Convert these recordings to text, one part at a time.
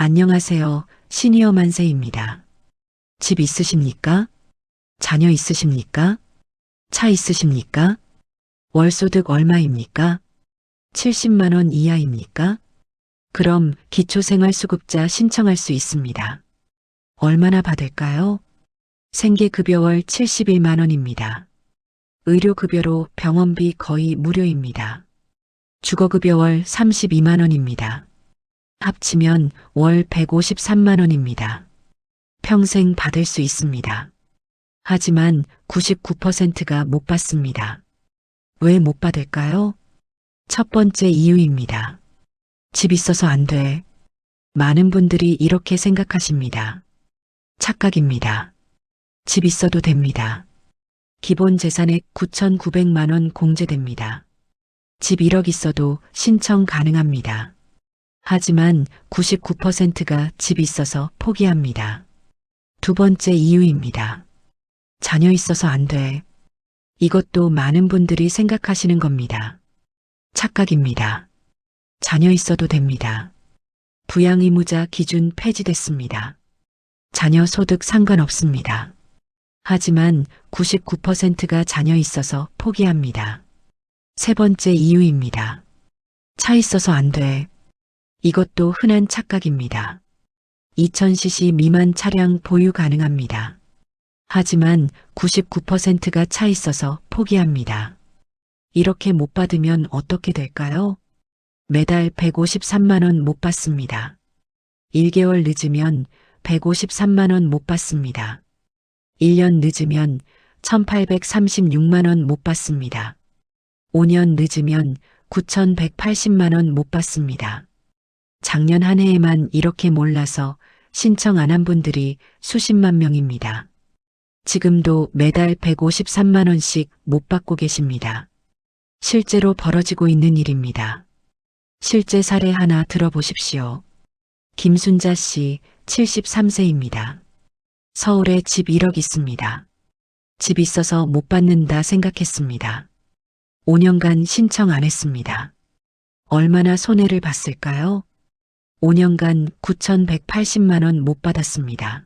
안녕하세요. 시니어 만세입니다. 집 있으십니까? 자녀 있으십니까? 차 있으십니까? 월소득 얼마입니까? 70만 원 이하입니까? 그럼 기초생활수급자 신청할 수 있습니다. 얼마나 받을까요? 생계급여월 71만 원입니다. 의료급여로 병원비 거의 무료입니다. 주거급여월 32만 원입니다. 합치면 월 153만 원입니다. 평생 받을 수 있습니다. 하지만 99%가 못 받습니다. 왜 못 받을까요? 첫 번째 이유입니다. 집 있어서 안 돼. 많은 분들이 이렇게 생각하십니다. 착각입니다. 집 있어도 됩니다. 기본 재산액 9,900만 원 공제됩니다. 집 1억 있어도 신청 가능합니다. 하지만 99%가 집 있어서 포기합니다. 두 번째 이유입니다. 자녀 있어서 안 돼. 이것도 많은 분들이 생각하시는 겁니다. 착각입니다. 자녀 있어도 됩니다. 부양의무자 기준 폐지됐습니다. 자녀 소득 상관없습니다. 하지만 99%가 자녀 있어서 포기합니다. 세 번째 이유입니다. 차 있어서 안 돼. 이것도 흔한 착각입니다. 2000cc 미만 차량 보유 가능합니다. 하지만 99%가 차 있어서 포기합니다. 이렇게 못 받으면 어떻게 될까요? 매달 153만 원 못 받습니다. 1개월 늦으면 153만 원 못 받습니다. 1년 늦으면 1836만 원 못 받습니다. 5년 늦으면 9180만 원 못 받습니다. 작년 한 해에만 이렇게 몰라서 신청 안 한 분들이 수십만 명입니다. 지금도 매달 153만 원씩 못 받고 계십니다. 실제로 벌어지고 있는 일입니다. 실제 사례 하나 들어보십시오. 김순자 씨 73세입니다. 서울에 집 1억 있습니다. 집 있어서 못 받는다 생각했습니다. 5년간 신청 안 했습니다. 얼마나 손해를 봤을까요? 5년간 9,180만 원 못 받았습니다.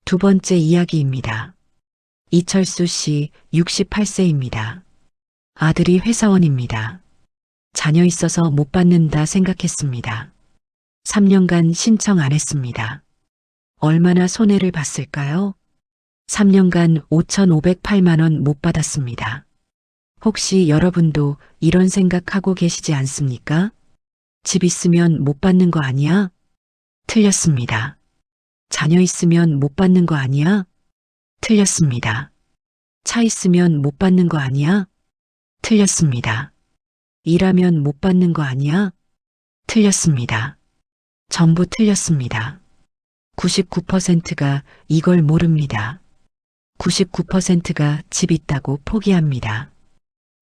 두 번째 이야기입니다. 이철수 씨 68세입니다. 아들이 회사원입니다. 자녀 있어서 못 받는다 생각했습니다. 3년간 신청 안 했습니다. 얼마나 손해를 봤을까요? 3년간 5,508만 원 못 받았습니다. 혹시 여러분도 이런 생각하고 계시지 않습니까? 집 있으면 못 받는 거 아니야? 틀렸습니다. 자녀 있으면 못 받는 거 아니야? 틀렸습니다. 차 있으면 못 받는 거 아니야? 틀렸습니다. 일하면 못 받는 거 아니야? 틀렸습니다. 전부 틀렸습니다. 99%가 이걸 모릅니다. 99%가 집 있다고 포기합니다.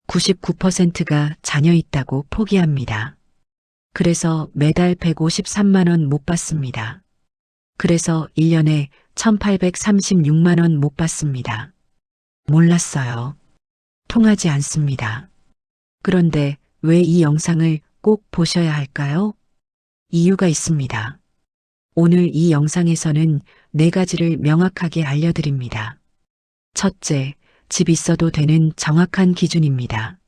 99%가 자녀 있다고 포기합니다. 그래서 매달 153만 원 못 받습니다. 그래서 1년에 1836만 원 못 받습니다. 몰랐어요. 통하지 않습니다. 그런데 왜 이 영상을 꼭 보셔야 할까요? 이유가 있습니다. 오늘 이 영상에서는 4가지를 명확하게 알려드립니다. 첫째, 집 있어도 되는 정확한 기준입니다.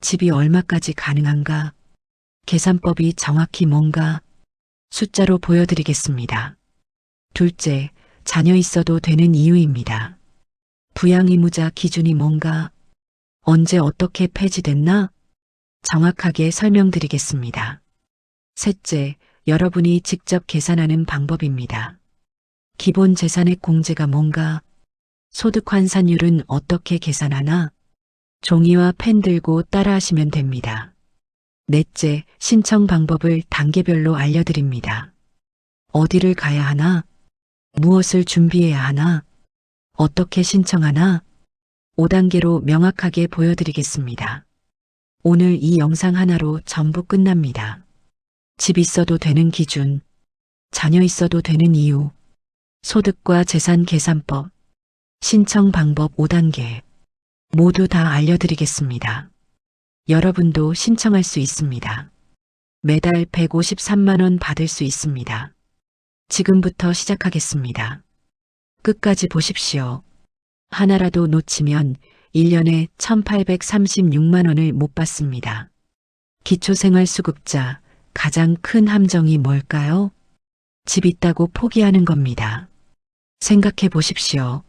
집이 얼마까지 가능한가? 계산법이 정확히 뭔가? 숫자로 보여드리겠습니다. 둘째, 자녀 있어도 되는 이유입니다. 부양의무자 기준이 뭔가? 언제 어떻게 폐지됐나? 정확하게 설명드리겠습니다. 셋째, 여러분이 직접 계산하는 방법입니다. 기본 재산액 공제가 뭔가? 소득 환산율은 어떻게 계산하나? 종이와 펜 들고 따라하시면 됩니다. 넷째, 신청 방법을 단계별로 알려드립니다. 어디를 가야 하나? 무엇을 준비해야 하나? 어떻게 신청하나? 5단계로 명확하게 보여드리겠습니다. 오늘 이 영상 하나로 전부 끝납니다. 집 있어도 되는 기준, 자녀 있어도 되는 이유, 소득과 재산 계산법, 신청 방법 5단계 모두 다 알려드리겠습니다. 여러분도 신청할 수 있습니다. 매달 153만 원 받을 수 있습니다. 지금부터 시작하겠습니다. 끝까지 보십시오. 하나라도 놓치면 1년에 1836만 원을 못 받습니다. 기초생활수급자 가장 큰 함정이 뭘까요? 집 있다고 포기하는 겁니다. 생각해 보십시오.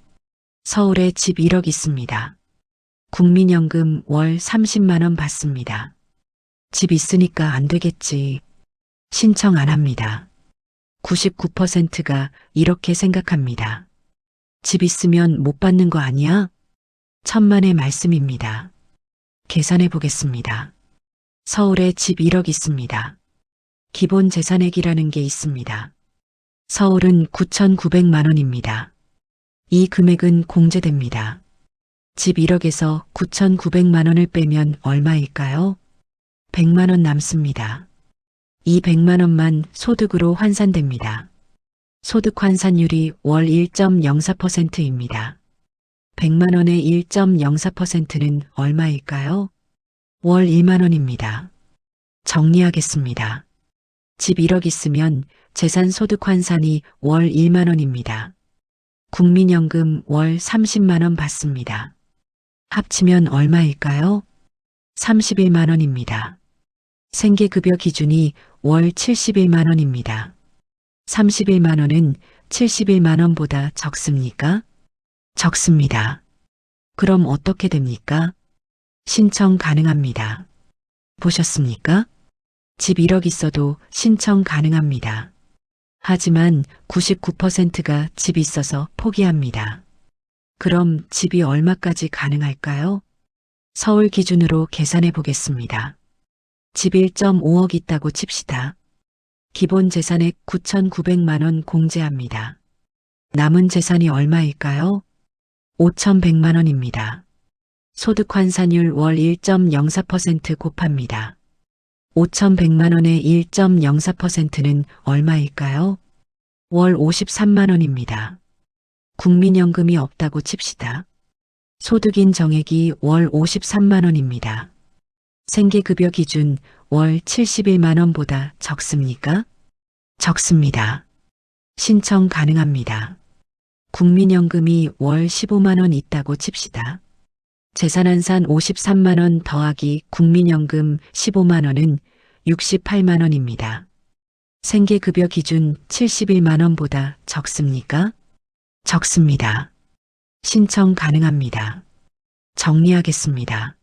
서울에 집 1억 있습니다. 국민연금 월 30만 원 받습니다. 집 있으니까 안 되겠지. 신청 안 합니다. 99%가 이렇게 생각합니다. 집 있으면 못 받는 거 아니야? 천만의 말씀입니다. 계산해 보겠습니다. 서울에 집 1억 있습니다. 기본 재산액이라는 게 있습니다. 서울은 9,900만 원입니다. 이 금액은 공제됩니다. 집 1억에서 9,900만 원을 빼면 얼마일까요? 100만 원 남습니다. 이 100만 원만 소득으로 환산됩니다. 소득 환산율이 월 1.04%입니다. 100만 원의 1.04%는 얼마일까요? 월 1만 원입니다. 정리하겠습니다. 집 1억 있으면 재산 소득 환산이 월 1만 원입니다. 국민연금 월 30만 원 받습니다. 합치면 얼마일까요? 31만 원입니다. 생계급여 기준이 월 71만 원입니다. 31만 원은 71만 원보다 적습니까? 적습니다. 그럼 어떻게 됩니까? 신청 가능합니다. 보셨습니까? 집 1억 있어도 신청 가능합니다. 하지만 99%가 집 있어서 포기합니다. 그럼 집이 얼마까지 가능할까요? 서울 기준으로 계산해 보겠습니다. 집 1.5억 있다고 칩시다. 기본 재산액 9,900만 원 공제합니다. 남은 재산이 얼마일까요? 5,100만 원입니다. 소득 환산율 월 1.04% 곱합니다. 5,100만 원의 1.04%는 얼마일까요? 월 53만 원입니다. 국민연금이 없다고 칩시다. 소득인 정액이 월 53만 원입니다. 생계급여 기준 월 71만 원보다 적습니까? 적습니다. 신청 가능합니다. 국민연금이 월 15만 원 있다고 칩시다. 재산한산 53만 원 더하기 국민연금 15만 원은 68만 원입니다. 생계급여 기준 71만 원보다 적습니까? 적습니다. 신청 가능합니다. 정리하겠습니다.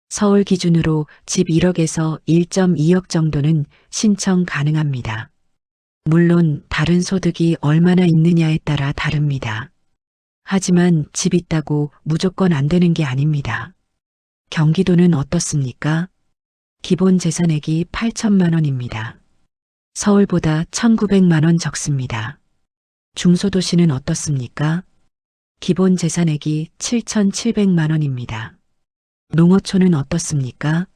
서울 기준으로 집 1억에서 1.2억 정도는 신청 가능합니다. 물론 다른 소득이 얼마나 있느냐에 따라 다릅니다. 하지만 집 있다고 무조건 안 되는 게 아닙니다. 경기도는 어떻습니까? 기본 재산액이 8천만 원입니다. 서울보다 1,900만 원 적습니다. 중소도시는 어떻습니까? 기본 재산액이 7,700만 원입니다. 농어촌은 어떻습니까?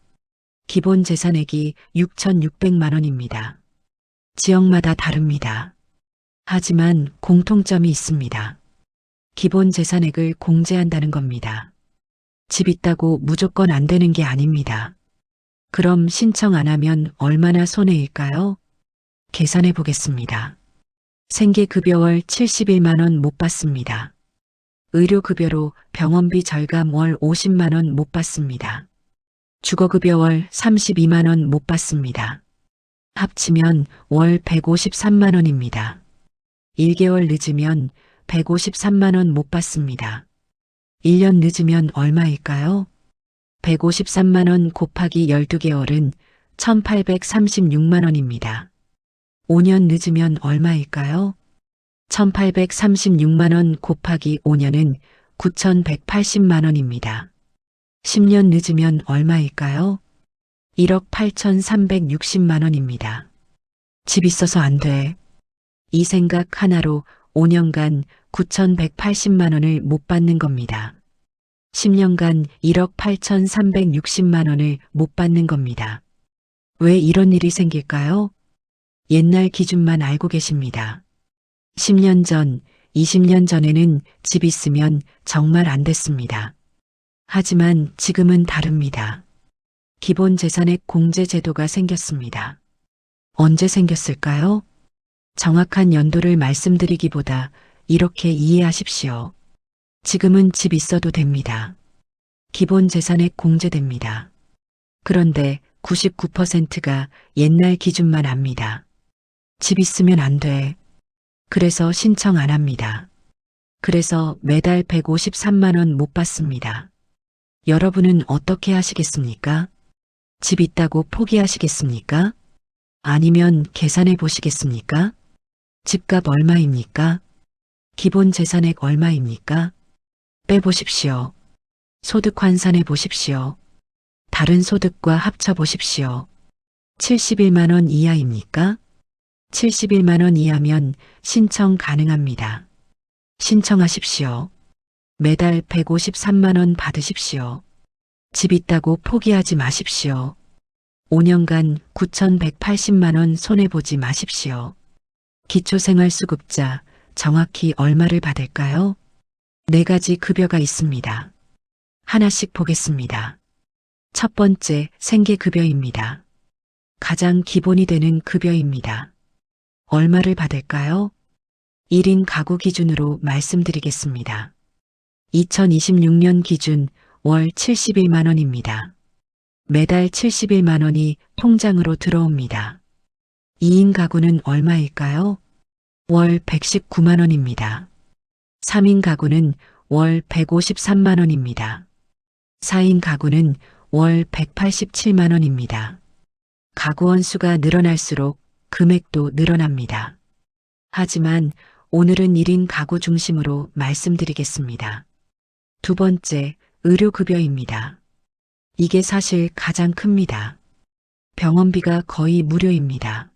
기본 재산액이 6,600만 원입니다. 지역마다 다릅니다. 하지만 공통점이 있습니다. 기본 재산액을 공제한다는 겁니다. 집 있다고 무조건 안 되는 게 아닙니다. 그럼 신청 안 하면 얼마나 손해일까요? 계산해 보겠습니다. 생계급여월 71만 원 못 받습니다. 의료급여로 병원비 절감 월 50만 원 못 받습니다. 주거급여 월 32만 원 못 받습니다. 합치면 월 153만 원입니다. 1개월 늦으면 153만 원 못 받습니다. 1년 늦으면 얼마일까요? 153만 원 곱하기 12개월은 1,836만 원입니다. 5년 늦으면 얼마일까요? 1,836만 원 곱하기 5년은 9,180만 원입니다. 10년 늦으면 얼마일까요? 1억 8,360만 원입니다. 집 있어서 안 돼. 이 생각 하나로 5년간 9,180만 원을 못 받는 겁니다. 10년간 1억 8,360만 원을 못 받는 겁니다. 왜 이런 일이 생길까요? 옛날 기준만 알고 계십니다. 10년 전, 20년 전에는 집 있으면 정말 안 됐습니다. 하지만 지금은 다릅니다. 기본 재산액 공제 제도가 생겼습니다. 언제 생겼을까요? 정확한 연도를 말씀드리기보다 이렇게 이해하십시오. 지금은 집 있어도 됩니다. 기본 재산액 공제됩니다. 그런데 99%가 옛날 기준만 압니다. 집 있으면 안 돼. 그래서 신청 안 합니다. 그래서 매달 153만 원 못 받습니다. 여러분은 어떻게 하시겠습니까? 집 있다고 포기하시겠습니까? 아니면 계산해 보시겠습니까? 집값 얼마입니까? 기본 재산액 얼마입니까? 빼보십시오. 소득 환산해 보십시오. 다른 소득과 합쳐 보십시오. 71만 원 이하입니까? 71만 원 이하면 신청 가능합니다. 신청하십시오. 매달 153만 원 받으십시오. 집 있다고 포기하지 마십시오. 5년간 9,180만 원 손해보지 마십시오. 기초생활수급자 정확히 얼마를 받을까요? 4가지 급여가 있습니다. 하나씩 보겠습니다. 첫 번째 생계급여입니다. 가장 기본이 되는 급여입니다. 얼마를 받을까요? 1인 가구 기준으로 말씀드리겠습니다. 2026년 기준 월 71만 원입니다. 매달 71만 원이 통장으로 들어옵니다. 2인 가구는 얼마일까요? 월 119만 원입니다. 3인 가구는 월 153만 원입니다. 4인 가구는 월 187만 원입니다. 가구 원수가 늘어날수록 금액도 늘어납니다. 하지만 오늘은 1인 가구 중심으로 말씀드리겠습니다. 두 번째, 의료급여입니다. 이게 사실 가장 큽니다. 병원비가 거의 무료입니다.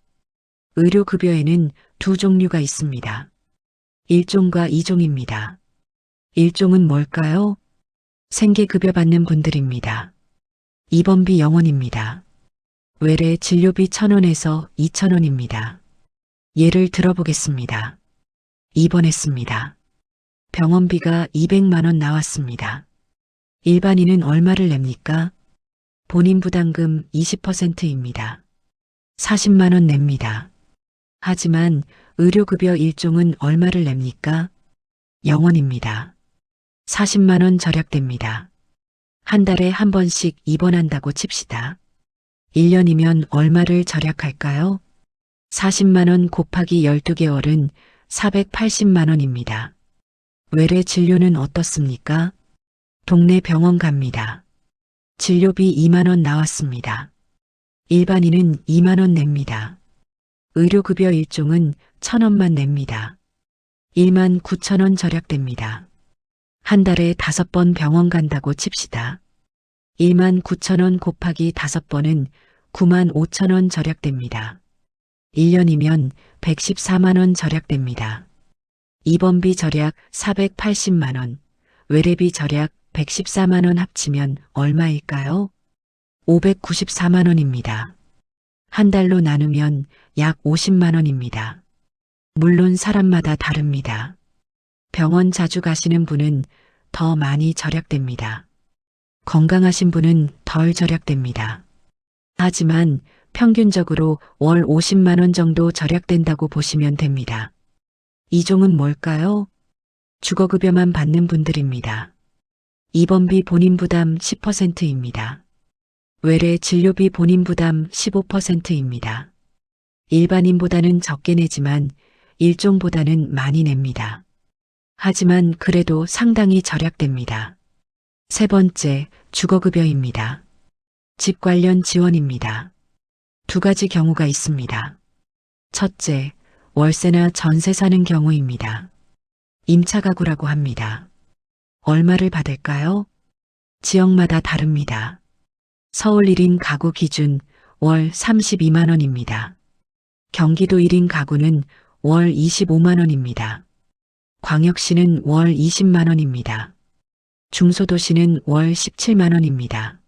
의료급여에는 두 종류가 있습니다. 1종과 2종입니다. 1종은 뭘까요? 생계급여 받는 분들입니다. 입원비 0원입니다. 외래 진료비 1,000원에서 2,000원입니다. 예를 들어보겠습니다. 입원했습니다. 병원비가 200만 원 나왔습니다. 일반인은 얼마를 냅니까? 본인 부담금 20%입니다. 40만 원 냅니다. 하지만 의료급여 1종은 얼마를 냅니까? 0원입니다. 40만 원 절약됩니다. 한 달에 한 번씩 입원한다고 칩시다. 1년이면 얼마를 절약할까요? 40만 원 곱하기 12개월은 480만 원입니다. 외래 진료는 어떻습니까? 동네 병원 갑니다. 진료비 2만 원 나왔습니다. 일반인은 2만 원 냅니다. 의료급여 1종은 1,000원만 냅니다. 1만 9천 원 절약됩니다. 한 달에 5번 병원 간다고 칩시다. 1만 9천 원 곱하기 5번은 9만 5천 원 절약됩니다. 1년이면 114만 원 절약됩니다. 입원비 절약 480만 원, 외래비 절약 114만 원 합치면 얼마일까요? 594만 원입니다. 한 달로 나누면 약 50만 원입니다. 물론 사람마다 다릅니다. 병원 자주 가시는 분은 더 많이 절약됩니다. 건강하신 분은 덜 절약됩니다. 하지만 평균적으로 월 50만 원 정도 절약된다고 보시면 됩니다. 이 종은 뭘까요? 주거급여만 받는 분들입니다. 입원비 본인 부담 10%입니다. 외래 진료비 본인 부담 15%입니다. 일반인보다는 적게 내지만 일종보다는 많이 냅니다. 하지만 그래도 상당히 절약됩니다. 세 번째, 주거급여입니다. 집 관련 지원입니다. 2가지 경우가 있습니다. 첫째, 월세나 전세 사는 경우입니다. 임차가구라고 합니다. 얼마를 받을까요? 지역마다 다릅니다. 서울 1인 가구 기준 월 32만 원입니다. 경기도 1인 가구는 월 25만 원입니다. 광역시는 월 20만 원입니다. 중소도시는 월 17만 원입니다.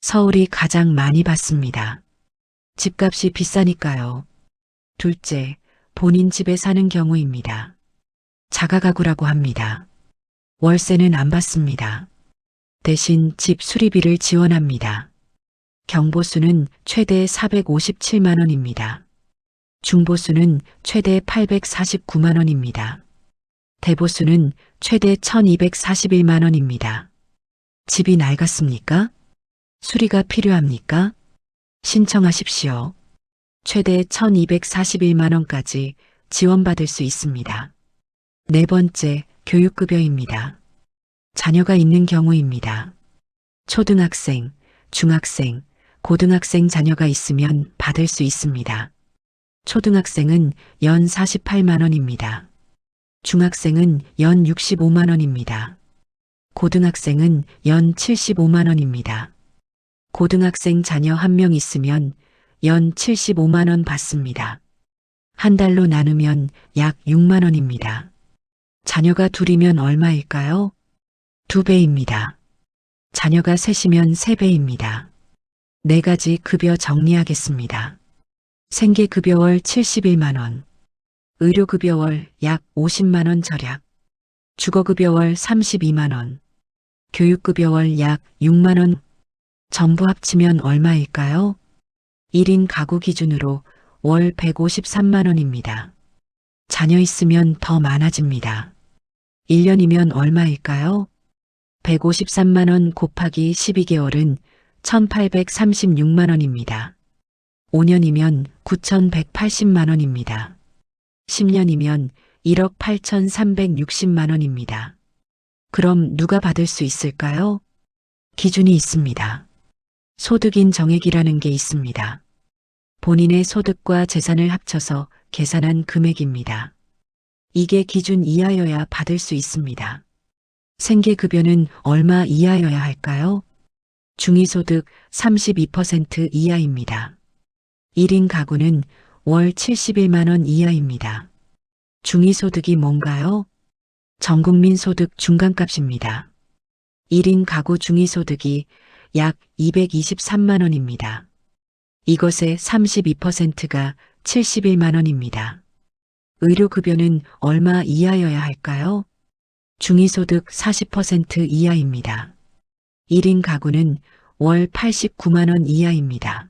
서울이 가장 많이 받습니다. 집값이 비싸니까요. 둘째, 본인 집에 사는 경우입니다. 자가가구라고 합니다. 월세는 안 받습니다. 대신 집 수리비를 지원합니다. 경보수는 최대 457만 원입니다. 중보수는 최대 849만 원입니다. 대보수는 최대 1241만 원입니다. 집이 낡았습니까? 수리가 필요합니까? 신청하십시오. 최대 1241만 원까지 지원받을 수 있습니다. 네 번째, 교육급여입니다. 자녀가 있는 경우입니다. 초등학생, 중학생, 고등학생 자녀가 있으면 받을 수 있습니다. 초등학생은 연 48만 원입니다. 중학생은 연 65만 원입니다. 고등학생은 연 75만 원입니다. 고등학생 자녀 한 명 있으면 연 75만 원 받습니다. 한 달로 나누면 약 6만 원입니다. 자녀가 둘이면 얼마일까요? 2배입니다. 자녀가 셋이면 3배입니다. 네 가지 급여 정리하겠습니다. 생계급여 월 71만 원, 의료급여 월 약 50만 원 절약, 주거급여 월 32만 원, 교육급여 월 약 6만 원, 전부 합치면 얼마일까요? 1인 가구 기준으로 월 153만 원입니다. 자녀 있으면 더 많아집니다. 1년이면 얼마일까요? 153만 원 곱하기 12개월은 1836만 원입니다. 5년이면 9180만 원입니다. 10년이면 1억 8360만 원입니다. 그럼 누가 받을 수 있을까요? 기준이 있습니다. 소득인 정액이라는 게 있습니다. 본인의 소득과 재산을 합쳐서 계산한 금액입니다. 이게 기준 이하여야 받을 수 있습니다. 생계급여는 얼마 이하여야 할까요? 중위소득 32% 이하입니다. 1인 가구는 월 71만 원 이하입니다. 중위소득이 뭔가요? 전국민 소득 중간값입니다. 1인 가구 중위소득이 약 223만 원입니다. 이것의 32%가 71만 원입니다. 의료급여는 얼마 이하여야 할까요? 중위소득 40% 이하입니다. 1인 가구는 월 89만 원 이하입니다.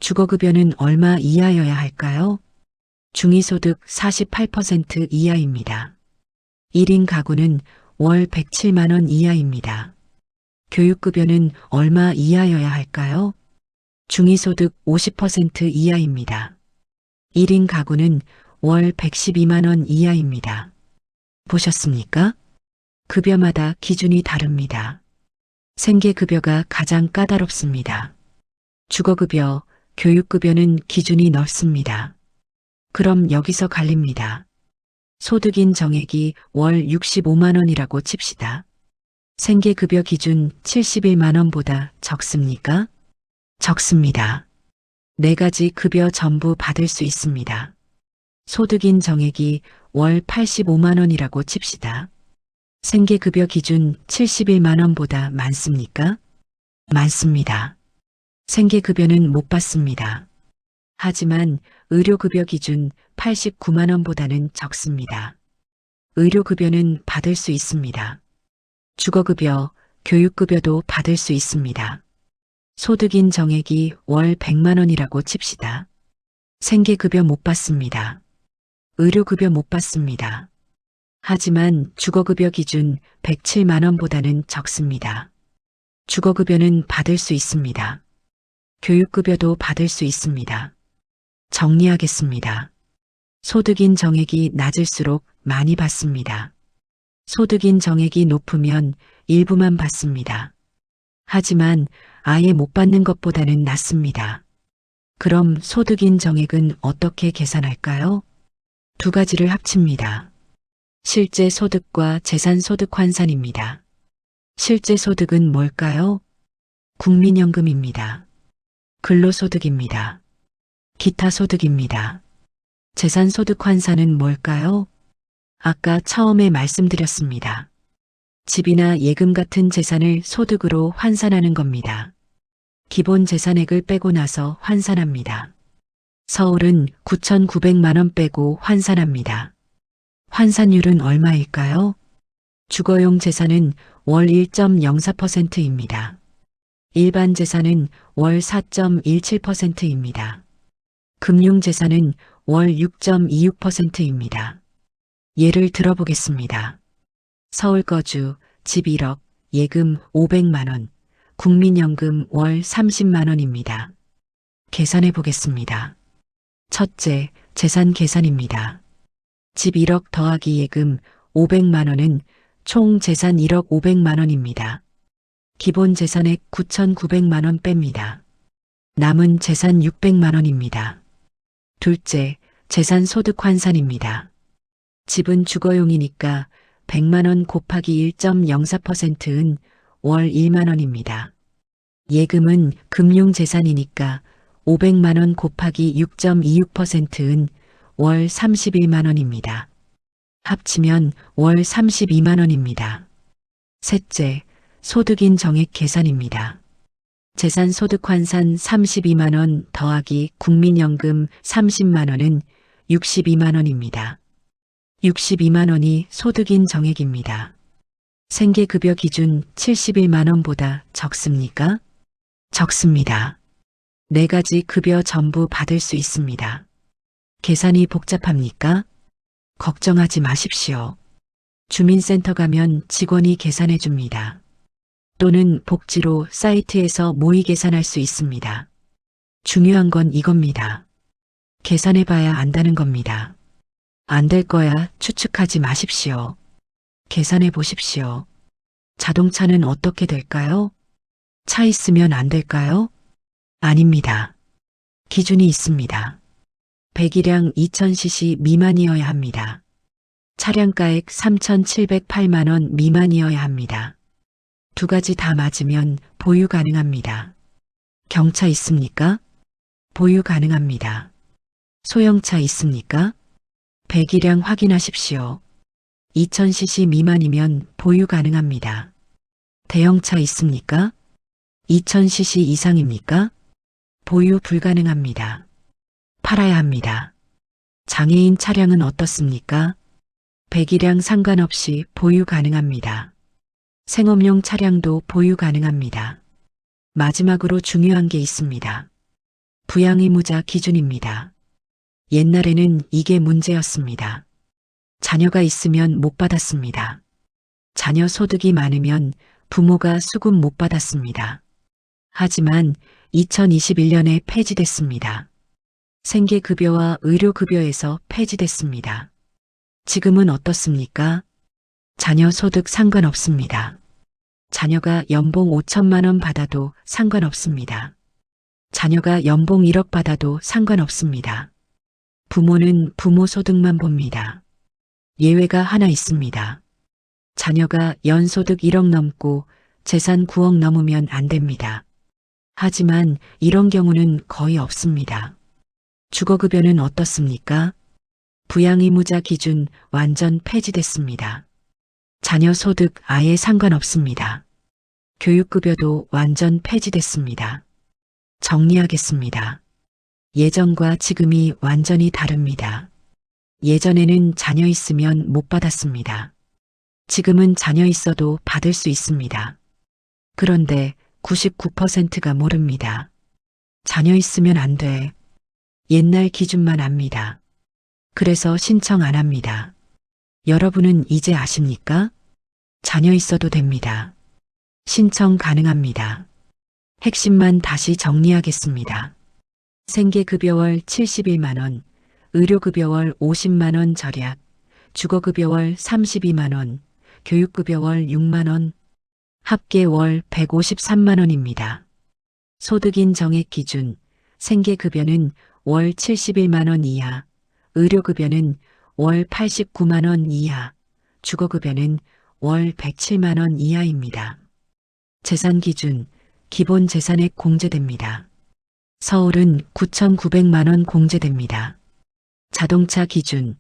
주거급여는 얼마 이하여야 할까요? 중위소득 48% 이하입니다. 1인 가구는 월 107만 원 이하입니다. 교육급여는 얼마 이하여야 할까요? 중위소득 50% 이하입니다. 1인 가구는 월 112만 원 이하입니다. 보셨습니까? 급여마다 기준이 다릅니다. 생계급여가 가장 까다롭습니다. 주거급여, 교육급여는 기준이 넓습니다. 그럼 여기서 갈립니다. 소득인 정액이 월 65만 원이라고 칩시다. 생계급여 기준 71만 원보다 적습니까? 적습니다. 네 가지 급여 전부 받을 수 있습니다. 소득인 정액이 월 85만 원이라고 칩시다. 생계급여 기준 71만 원보다 많습니까? 많습니다. 생계급여는 못 받습니다. 하지만 의료급여 기준 89만 원보다는 적습니다. 의료급여는 받을 수 있습니다. 주거급여, 교육급여도 받을 수 있습니다. 소득인 정액이 월 100만 원이라고 칩시다. 생계급여 못 받습니다. 의료급여 못 받습니다. 하지만 주거급여 기준 107만 원보다는 적습니다. 주거급여는 받을 수 있습니다. 교육급여도 받을 수 있습니다. 정리하겠습니다. 소득인 정액이 낮을수록 많이 받습니다. 소득인 정액이 높으면 일부만 받습니다. 하지만 아예 못 받는 것보다는 낫습니다. 그럼 소득인 정액은 어떻게 계산할까요? 두 가지를 합칩니다. 실제 소득과 재산 소득 환산입니다. 실제 소득은 뭘까요? 국민연금입니다. 근로소득입니다. 기타 소득입니다. 재산 소득 환산은 뭘까요? 아까 처음에 말씀드렸습니다. 집이나 예금 같은 재산을 소득으로 환산하는 겁니다. 기본 재산액을 빼고 나서 환산합니다. 서울은 9,900만 원 빼고 환산합니다. 환산율은 얼마일까요? 주거용 재산은 월 1.04%입니다. 일반 재산은 월 4.17%입니다. 금융 재산은 월 6.26%입니다. 예를 들어보겠습니다. 서울 거주, 집 1억, 예금 500만 원, 국민연금 월 30만 원입니다. 계산해 보겠습니다. 첫째, 재산 계산입니다. 집 1억 더하기 예금 500만 원은 총 재산 1억 500만 원입니다. 기본 재산액 9,900만 원 뺍니다. 남은 재산 600만 원입니다. 둘째, 재산 소득 환산입니다. 집은 주거용이니까 100만 원 곱하기 1.04%은 월 1만 원입니다. 예금은 금융재산이니까 500만 원 곱하기 6.26%은 월 31만 원입니다. 합치면 월 32만 원입니다. 셋째, 소득인 정액 계산입니다. 재산 소득 환산 32만 원 더하기 국민연금 30만 원은 62만 원입니다. 62만 원이 소득인 정액입니다. 생계급여 기준 71만 원보다 적습니까? 적습니다. 4가지 급여 전부 받을 수 있습니다. 계산이 복잡합니까? 걱정하지 마십시오. 주민센터 가면 직원이 계산해 줍니다. 또는 복지로 사이트에서 모의 계산할 수 있습니다. 중요한 건 이겁니다. 계산해 봐야 안다는 겁니다. 안 될 거야 추측하지 마십시오. 계산해 보십시오. 자동차는 어떻게 될까요? 차 있으면 안 될까요? 아닙니다. 기준이 있습니다. 배기량 2000cc 미만이어야 합니다. 차량가액 3,708만 원 미만이어야 합니다. 2가지 다 맞으면 보유 가능합니다. 경차 있습니까? 보유 가능합니다. 소형차 있습니까? 배기량 확인하십시오. 2000cc 미만이면 보유 가능합니다. 대형차 있습니까? 2000cc 이상입니까? 보유 불가능합니다. 팔아야 합니다. 장애인 차량은 어떻습니까? 배기량 상관없이 보유 가능합니다. 생업용 차량도 보유 가능합니다. 마지막으로 중요한 게 있습니다. 부양의무자 기준입니다. 옛날에는 이게 문제였습니다. 자녀가 있으면 못 받았습니다. 자녀 소득이 많으면 부모가 수급 못 받았습니다. 하지만 2021년에 폐지됐습니다. 생계급여와 의료급여에서 폐지됐습니다. 지금은 어떻습니까? 자녀 소득 상관없습니다. 자녀가 연봉 5천만 원 받아도 상관없습니다. 자녀가 연봉 1억 받아도 상관없습니다. 부모는 부모 소득만 봅니다. 예외가 하나 있습니다. 자녀가 연소득 1억 넘고 재산 9억 넘으면 안 됩니다. 하지만 이런 경우는 거의 없습니다. 주거급여는 어떻습니까? 부양의무자 기준 완전 폐지됐습니다. 자녀 소득 아예 상관없습니다. 교육급여도 완전 폐지됐습니다. 정리하겠습니다. 예전과 지금이 완전히 다릅니다. 예전에는 자녀 있으면 못 받았습니다. 지금은 자녀 있어도 받을 수 있습니다. 그런데 99%가 모릅니다. 자녀 있으면 안 돼. 옛날 기준만 압니다. 그래서 신청 안 합니다. 여러분은 이제 아십니까? 자녀 있어도 됩니다. 신청 가능합니다. 핵심만 다시 정리하겠습니다. 생계급여월 71만 원, 의료급여월 50만 원 절약, 주거급여월 32만 원, 교육급여월 6만 원, 합계 월 153만 원입니다. 소득인 정액 기준, 생계급여는 월 71만 원 이하, 의료급여는 월 89만 원 이하, 주거급여는 월 107만 원 이하입니다. 재산 기준, 기본 재산액 공제됩니다. 서울은 9,900만 원 공제됩니다. 자동차 기준,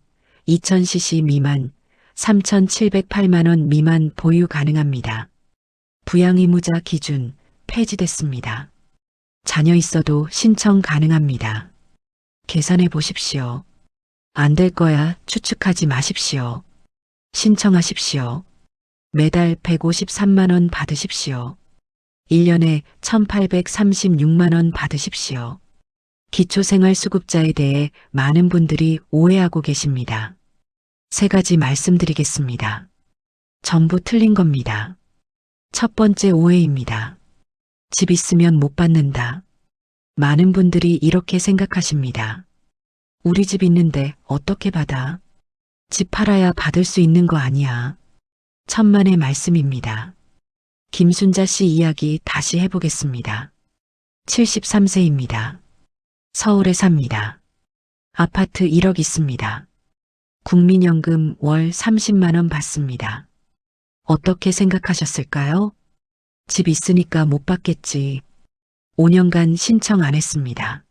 2000cc 미만, 3,708만 원 미만 보유 가능합니다. 부양의무자 기준, 폐지됐습니다. 자녀 있어도 신청 가능합니다. 계산해 보십시오. 안 될 거야 추측하지 마십시오. 신청하십시오. 매달 153만 원 받으십시오. 1년에 1,836만 원 받으십시오. 기초생활수급자에 대해 많은 분들이 오해하고 계십니다. 3가지 말씀드리겠습니다. 전부 틀린 겁니다. 첫 번째 오해입니다. 집 있으면 못 받는다. 많은 분들이 이렇게 생각하십니다. 우리 집 있는데 어떻게 받아? 집 팔아야 받을 수 있는 거 아니야. 천만의 말씀입니다. 김순자 씨 이야기 다시 해보겠습니다. 73세입니다. 서울에 삽니다. 아파트 1억 있습니다. 국민연금 월 30만 원 받습니다. 어떻게 생각하셨을까요? 집 있으니까 못 받겠지. 5년간 신청 안 했습니다.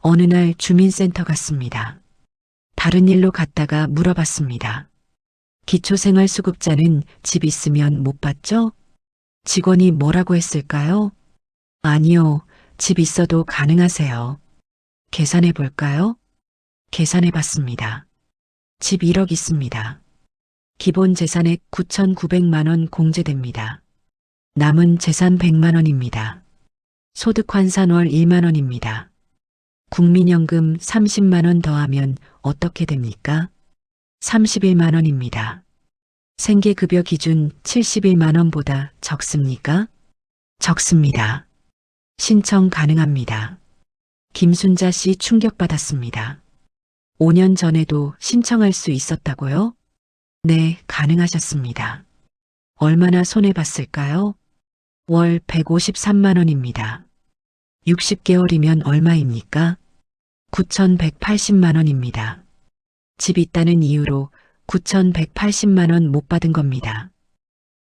어느 날 주민센터 갔습니다. 다른 일로 갔다가 물어봤습니다. 기초생활수급자는 집 있으면 못 받죠? 직원이 뭐라고 했을까요? 아니요, 집 있어도 가능하세요. 계산해 볼까요? 계산해 봤습니다. 집 1억 있습니다. 기본 재산액 9,900만 원 공제됩니다. 남은 재산 100만 원입니다. 소득 환산 월 1만 원입니다. 국민연금 30만 원 더하면 어떻게 됩니까? 31만 원입니다. 생계급여 기준 71만 원보다 적습니까? 적습니다. 신청 가능합니다. 김순자 씨 충격받았습니다. 5년 전에도 신청할 수 있었다고요? 네, 가능하셨습니다. 얼마나 손해봤을까요? 월 153만 원입니다. 60개월이면 얼마입니까? 9,180만 원입니다. 집 있다는 이유로 9,180만 원 못 받은 겁니다.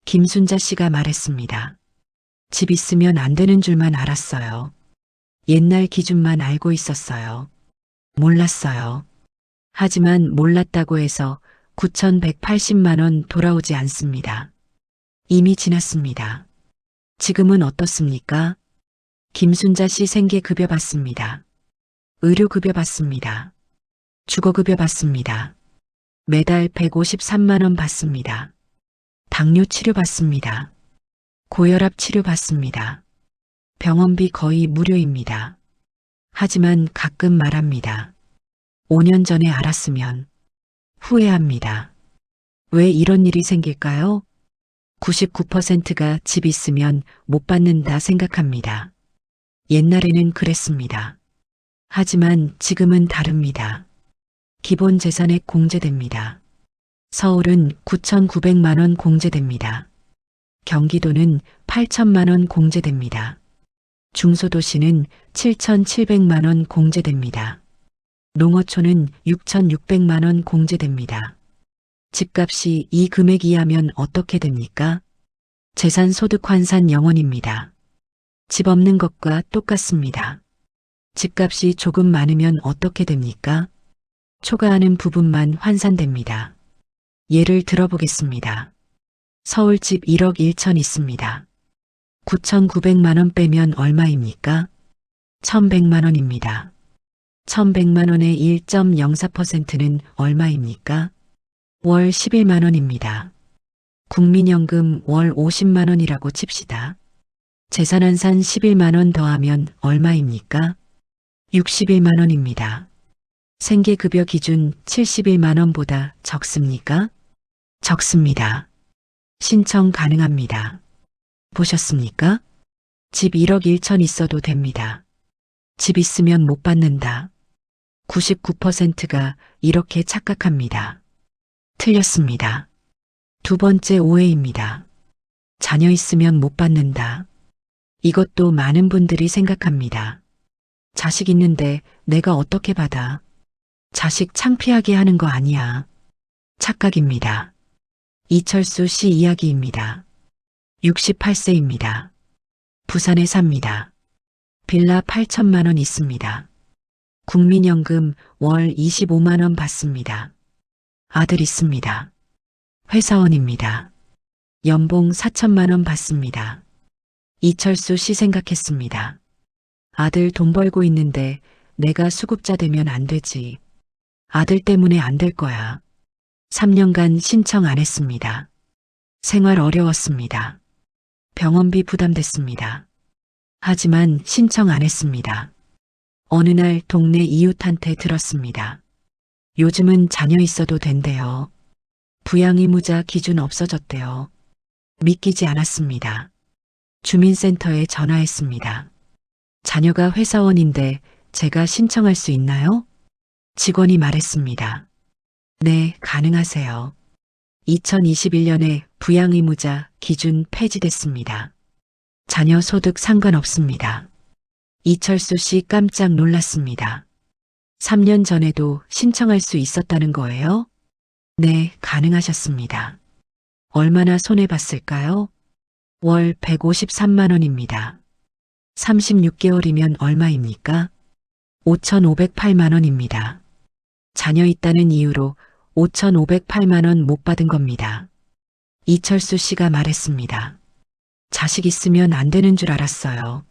김순자 씨가 말했습니다. 집 있으면 안 되는 줄만 알았어요. 옛날 기준만 알고 있었어요. 몰랐어요. 하지만 몰랐다고 해서 9,180만 원 돌아오지 않습니다. 이미 지났습니다. 지금은 어떻습니까? 김순자 씨 생계급여 받습니다. 의료급여 받습니다. 주거급여 받습니다. 매달 153만 원 받습니다. 당뇨 치료 받습니다. 고혈압 치료 받습니다. 병원비 거의 무료입니다. 하지만 가끔 말합니다. 5년 전에 알았으면 후회합니다. 왜 이런 일이 생길까요? 99%가 집 있으면 못 받는다 생각합니다. 옛날에는 그랬습니다. 하지만 지금은 다릅니다. 기본 재산액 공제됩니다. 서울은 9,900만 원 공제됩니다. 경기도는 8천만 원 공제됩니다. 중소도시는 7,700만 원 공제됩니다. 농어촌은 6,600만 원 공제됩니다. 집값이 이 금액 이하면 어떻게 됩니까? 재산소득 환산 0원입니다. 집 없는 것과 똑같습니다. 집값이 조금 많으면 어떻게 됩니까? 초과하는 부분만 환산됩니다. 예를 들어보겠습니다. 서울집 1억 1천 있습니다. 9,900만 원 빼면 얼마입니까? 1,100만 원입니다. 1,100만 원의 1.04%는 얼마입니까? 월 11만 원입니다. 국민연금 월 50만 원이라고 칩시다. 재산환산 11만 원 더하면 얼마입니까? 61만 원입니다. 생계급여 기준 71만 원보다 적습니까? 적습니다. 신청 가능합니다. 보셨습니까? 집 1억 1천 있어도 됩니다. 집 있으면 못 받는다. 99%가 이렇게 착각합니다. 틀렸습니다. 두 번째 오해입니다. 자녀 있으면 못 받는다. 이것도 많은 분들이 생각합니다. 자식 있는데 내가 어떻게 받아? 자식 창피하게 하는 거 아니야. 착각입니다. 이철수 씨 이야기입니다. 68세입니다. 부산에 삽니다. 빌라 8천만 원 있습니다. 국민연금 월 25만 원 받습니다. 아들 있습니다. 회사원입니다. 연봉 4천만 원 받습니다. 이철수 씨 생각했습니다. 아들 돈 벌고 있는데 내가 수급자 되면 안 되지. 아들 때문에 안 될 거야. 3년간 신청 안 했습니다. 생활 어려웠습니다. 병원비 부담됐습니다. 하지만 신청 안 했습니다. 어느 날 동네 이웃한테 들었습니다. 요즘은 자녀 있어도 된대요. 부양의무자 기준 없어졌대요. 믿기지 않았습니다. 주민센터에 전화했습니다. 자녀가 회사원인데 제가 신청할 수 있나요? 직원이 말했습니다. 네, 가능하세요. 2021년에 부양의무자 기준 폐지됐습니다. 자녀 소득 상관없습니다. 이철수 씨 깜짝 놀랐습니다. 3년 전에도 신청할 수 있었다는 거예요? 네, 가능하셨습니다. 얼마나 손해봤을까요? 월 153만 원입니다. 36개월이면 얼마입니까? 5,508만 원입니다. 자녀 있다는 이유로 5,508만 원 못 받은 겁니다. 이철수 씨가 말했습니다. 자식 있으면 안 되는 줄 알았어요.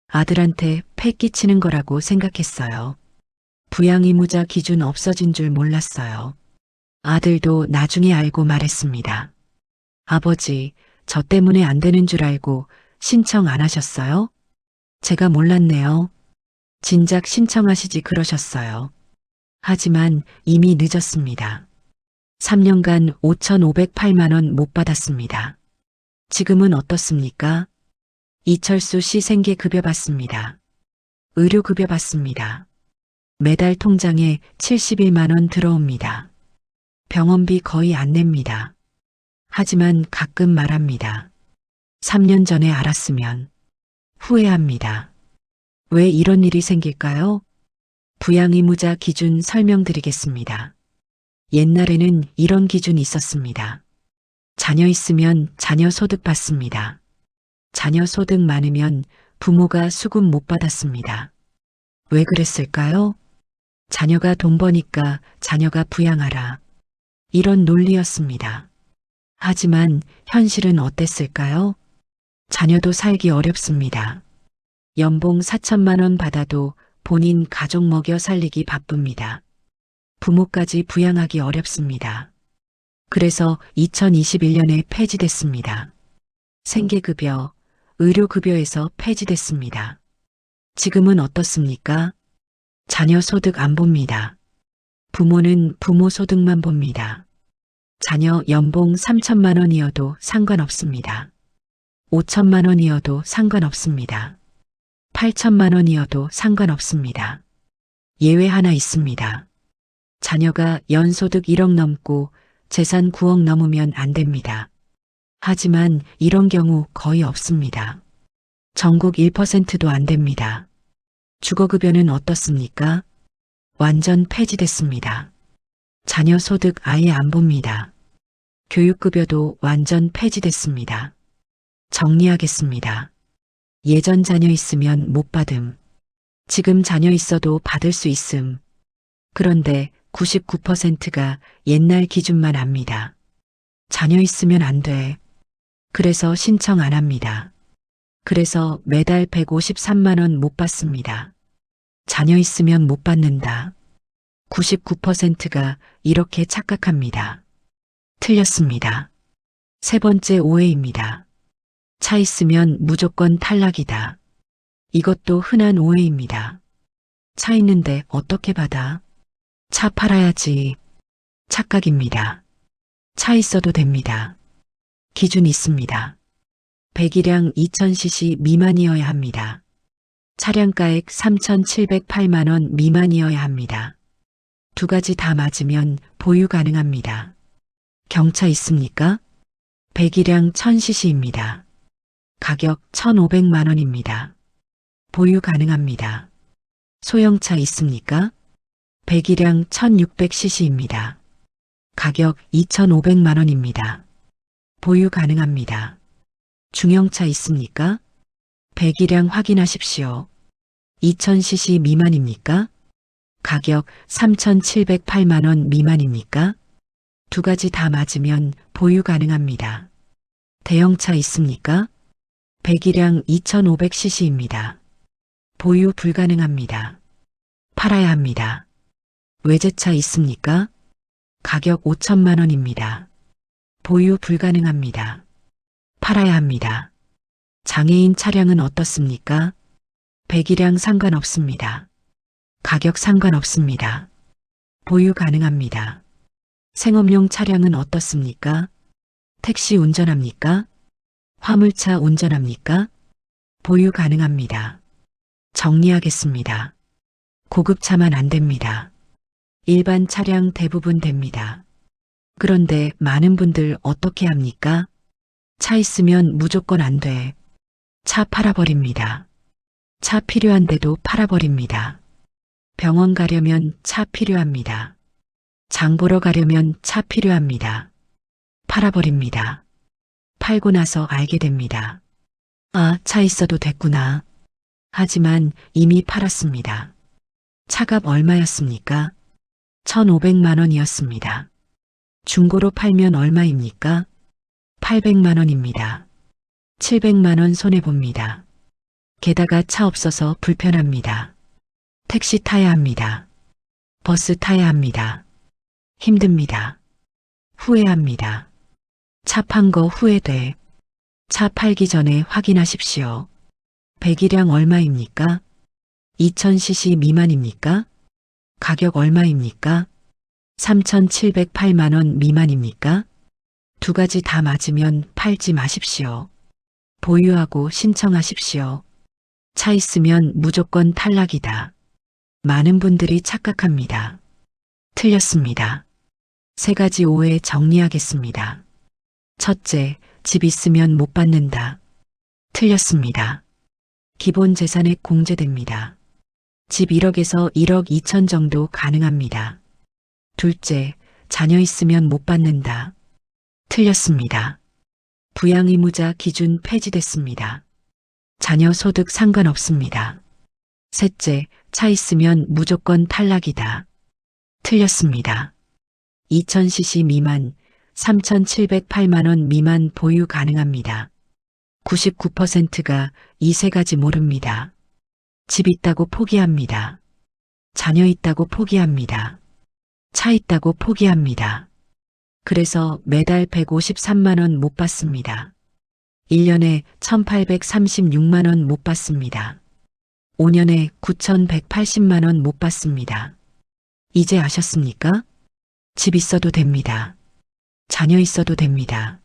아들한테 패 끼치는 거라고 생각했어요. 부양의무자 기준 없어진 줄 몰랐어요. 아들도 나중에 알고 말했습니다. 아버지, 저 때문에 안 되는 줄 알고 신청 안 하셨어요? 제가 몰랐네요. 진작 신청하시지 그러셨어요. 하지만 이미 늦었습니다. 3년간 5,508만 원 못 받았습니다. 지금은 어떻습니까? 이철수 씨 생계급여 받습니다. 의료급여 받습니다. 매달 통장에 71만 원 들어옵니다. 병원비 거의 안 냅니다. 하지만 가끔 말합니다. 3년 전에 알았으면 후회합니다. 왜 이런 일이 생길까요? 부양의무자 기준 설명드리겠습니다. 옛날에는 이런 기준이 있었습니다. 자녀 있으면 자녀 소득 받습니다. 자녀 소득 많으면 부모가 수급 못 받았습니다. 왜 그랬을까요? 자녀가 돈 버니까 자녀가 부양하라. 이런 논리였습니다. 하지만 현실은 어땠을까요? 자녀도 살기 어렵습니다. 연봉 4천만 원 받아도 본인 가족 먹여 살리기 바쁩니다. 부모까지 부양하기 어렵습니다. 그래서 2021년에 폐지됐습니다. 생계급여, 의료급여에서 폐지됐습니다. 지금은 어떻습니까? 자녀 소득 안 봅니다. 부모는 부모 소득만 봅니다. 자녀 연봉 3천만 원이어도 상관없습니다. 5천만 원이어도 상관없습니다. 8천만 원이어도 상관없습니다. 예외 하나 있습니다. 자녀가 연소득 1억 넘고 재산 9억 넘으면 안 됩니다. 하지만 이런 경우 거의 없습니다. 전국 1%도 안 됩니다. 주거급여는 어떻습니까? 완전 폐지됐습니다. 자녀 소득 아예 안 봅니다. 교육급여도 완전 폐지됐습니다. 정리하겠습니다. 예전 자녀 있으면 못 받음. 지금 자녀 있어도 받을 수 있음. 그런데 99%가 옛날 기준만 압니다. 자녀 있으면 안 돼. 그래서 신청 안 합니다. 그래서 매달 153만 원 못 받습니다. 자녀 있으면 못 받는다. 99%가 이렇게 착각합니다. 틀렸습니다. 세 번째 오해입니다. 차 있으면 무조건 탈락이다. 이것도 흔한 오해입니다. 차 있는데 어떻게 받아? 차 팔아야지. 착각입니다. 차 있어도 됩니다. 기준이 있습니다. 배기량 2000cc 미만이어야 합니다. 차량가액 3,708만 원 미만이어야 합니다. 두 가지 다 맞으면 보유 가능합니다. 경차 있습니까? 배기량 1000cc입니다. 가격 1,500만 원입니다. 보유 가능합니다. 소형차 있습니까? 배기량 1600cc입니다. 가격 2,500만 원입니다. 보유 가능합니다. 중형차 있습니까? 배기량 확인하십시오. 2000cc 미만입니까? 가격 3,708만 원 미만입니까? 두 가지 다 맞으면 보유 가능합니다. 대형차 있습니까? 배기량 2,500cc입니다. 보유 불가능합니다. 팔아야 합니다. 외제차 있습니까? 가격 5천만 원입니다. 보유 불가능합니다. 팔아야 합니다. 장애인 차량은 어떻습니까? 배기량 상관없습니다. 가격 상관없습니다. 보유 가능합니다. 생업용 차량은 어떻습니까? 택시 운전합니까? 화물차 운전합니까? 보유 가능합니다. 정리하겠습니다. 고급차만 안 됩니다. 일반 차량 대부분 됩니다. 그런데 많은 분들 어떻게 합니까? 차 있으면 무조건 안 돼. 차 팔아버립니다. 차 필요한데도 팔아버립니다. 병원 가려면 차 필요합니다. 장 보러 가려면 차 필요합니다. 팔아버립니다. 팔고 나서 알게 됩니다. 아, 차 있어도 됐구나. 하지만 이미 팔았습니다. 차값 얼마였습니까? 1,500만 원이었습니다. 중고로 팔면 얼마입니까? 800만 원입니다. 700만 원 손해봅니다. 게다가 차 없어서 불편합니다. 택시 타야 합니다. 버스 타야 합니다. 힘듭니다. 후회합니다. 차 판 거 후회돼. 차 팔기 전에 확인하십시오. 배기량 얼마입니까? 2000cc 미만입니까? 가격 얼마입니까? 3,708만 원 미만입니까? 두 가지 다 맞으면 팔지 마십시오. 보유하고 신청하십시오. 차 있으면 무조건 탈락이다. 많은 분들이 착각합니다. 틀렸습니다. 세 가지 오해 정리하겠습니다. 첫째, 집 있으면 못 받는다. 틀렸습니다. 기본 재산액 공제됩니다. 집 1억에서 1억 2천 정도 가능합니다. 둘째, 자녀 있으면 못 받는다. 틀렸습니다. 부양의무자 기준 폐지됐습니다. 자녀 소득 상관없습니다. 셋째, 차 있으면 무조건 탈락이다. 틀렸습니다. 2000cc 미만, 3,708만 원 미만 보유 가능합니다. 99%가 이 세 가지 모릅니다. 집 있다고 포기합니다. 자녀 있다고 포기합니다. 차 있다고 포기합니다. 그래서 매달 153만 원 못 받습니다. 1년에 1,836만 원 못 받습니다. 5년에 9,180만 원 못 받습니다. 이제 아셨습니까? 집 있어도 됩니다. 자녀 있어도 됩니다.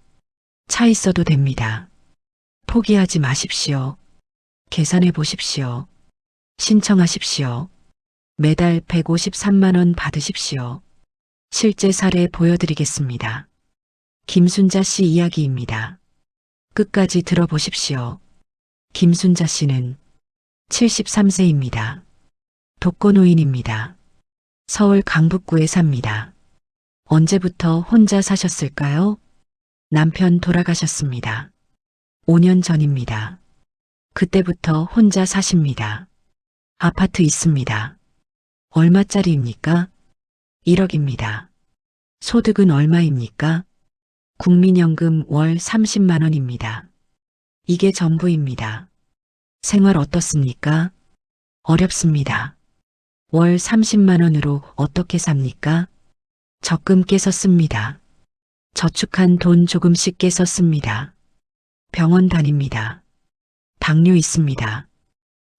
차 있어도 됩니다. 포기하지 마십시오. 계산해 보십시오. 신청하십시오. 매달 153만 원 받으십시오. 실제 사례 보여드리겠습니다. 김순자 씨 이야기입니다. 끝까지 들어보십시오. 김순자 씨는 73세입니다. 독거노인입니다. 서울 강북구에 삽니다. 언제부터 혼자 사셨을까요? 남편 돌아가셨습니다. 5년 전입니다. 그때부터 혼자 사십니다. 아파트 있습니다. 얼마짜리입니까? 1억입니다. 소득은 얼마입니까? 국민연금 월 30만 원입니다. 이게 전부입니다. 생활 어떻습니까? 어렵습니다. 월 30만 원으로 어떻게 삽니까? 적금 깨서 씁니다. 저축한 돈 조금씩 깨서 씁니다. 병원 다닙니다. 당뇨 있습니다.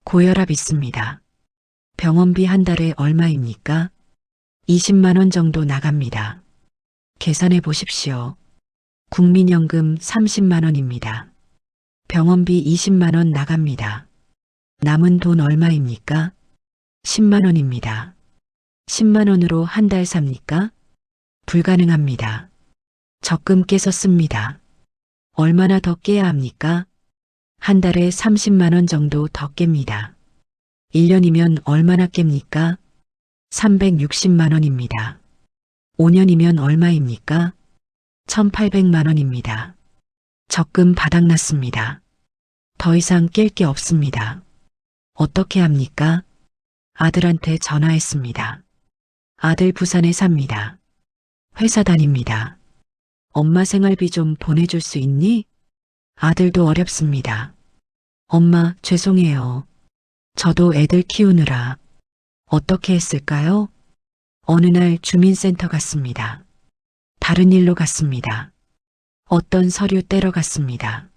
고혈압 있습니다. 병원비 한 달에 얼마입니까? 20만 원 정도 나갑니다. 계산해 보십시오. 국민연금 30만 원입니다. 병원비 20만 원 나갑니다. 남은 돈 얼마입니까? 10만 원입니다. 10만 원으로 한 달 삽니까? 불가능합니다. 적금 깨서 씁니다. 얼마나 더 깨야 합니까? 한 달에 30만 원 정도 더 깹니다. 1년이면 얼마나 깹니까? 360만 원입니다. 5년이면 얼마입니까? 1,800만 원입니다. 적금 바닥났습니다. 더 이상 깰 게 없습니다. 어떻게 합니까? 아들한테 전화했습니다. 아들 부산에 삽니다. 회사 다닙니다. 엄마 생활비 좀 보내줄 수 있니? 아들도 어렵습니다. 엄마, 죄송해요. 저도 애들 키우느라. 어떻게 했을까요? 어느 날 주민센터 갔습니다. 다른 일로 갔습니다. 어떤 서류 떼러 갔습니다.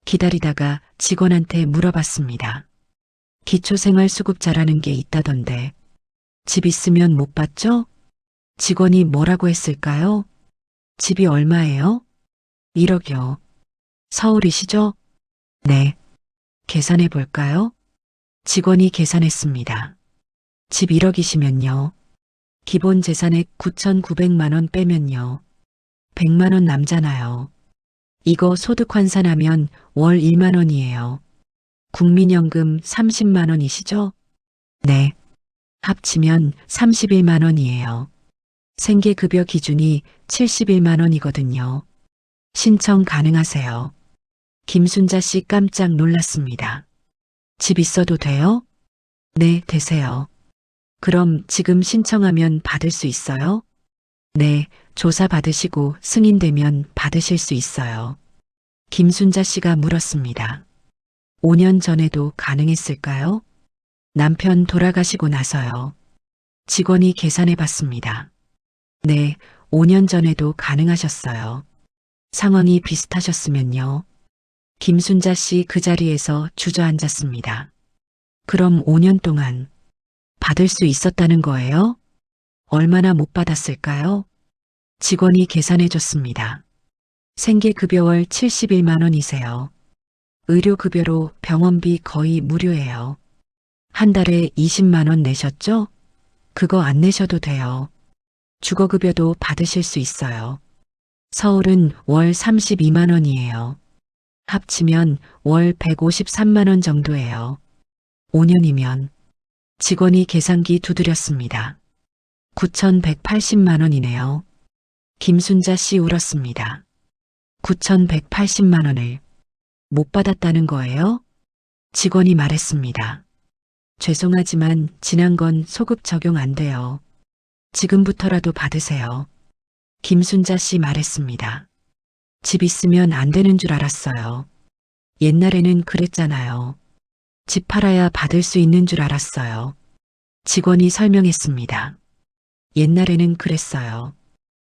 기다리다가 직원한테 물어봤습니다. 기초생활수급자라는 게 있다던데 집 있으면 못 받죠? 직원이 뭐라고 했을까요? 집이 얼마예요? 1억이요. 서울이시죠? 네. 계산해 볼까요? 직원이 계산했습니다. 집 1억이시면요. 기본 재산액 9,900만 원 빼면요. 100만 원 남잖아요. 이거 소득 환산하면 월 1만 원이에요. 국민연금 30만 원이시죠? 네. 합치면 31만 원이에요. 생계급여 기준이 71만 원이거든요. 신청 가능하세요. 김순자 씨 깜짝 놀랐습니다. 집 있어도 돼요? 네, 되세요. 그럼 지금 신청하면 받을 수 있어요? 네, 조사 받으시고 승인되면 받으실 수 있어요. 김순자 씨가 물었습니다. 5년 전에도 가능했을까요? 남편 돌아가시고 나서요. 직원이 계산해 봤습니다. 네, 5년 전에도 가능하셨어요. 상황이 비슷하셨으면요. 김순자 씨 그 자리에서 주저앉았습니다. 그럼 5년 동안 받을 수 있었다는 거예요? 얼마나 못 받았을까요? 직원이 계산해 줬습니다. 생계급여월 71만 원이세요. 의료급여로 병원비 거의 무료예요. 한 달에 20만 원 내셨죠? 그거 안 내셔도 돼요. 주거급여도 받으실 수 있어요. 서울은 월 32만 원이에요. 합치면 월 153만 원 정도예요. 5년이면 직원이 계산기 두드렸습니다. 9,180만 원이네요. 김순자 씨 울었습니다. 9,180만 원을 못 받았다는 거예요? 직원이 말했습니다. 죄송하지만 지난 건 소급 적용 안 돼요. 지금부터라도 받으세요. 김순자 씨 말했습니다. 집 있으면 안 되는 줄 알았어요. 옛날에는 그랬잖아요. 집 팔아야 받을 수 있는 줄 알았어요. 직원이 설명했습니다. 옛날에는 그랬어요.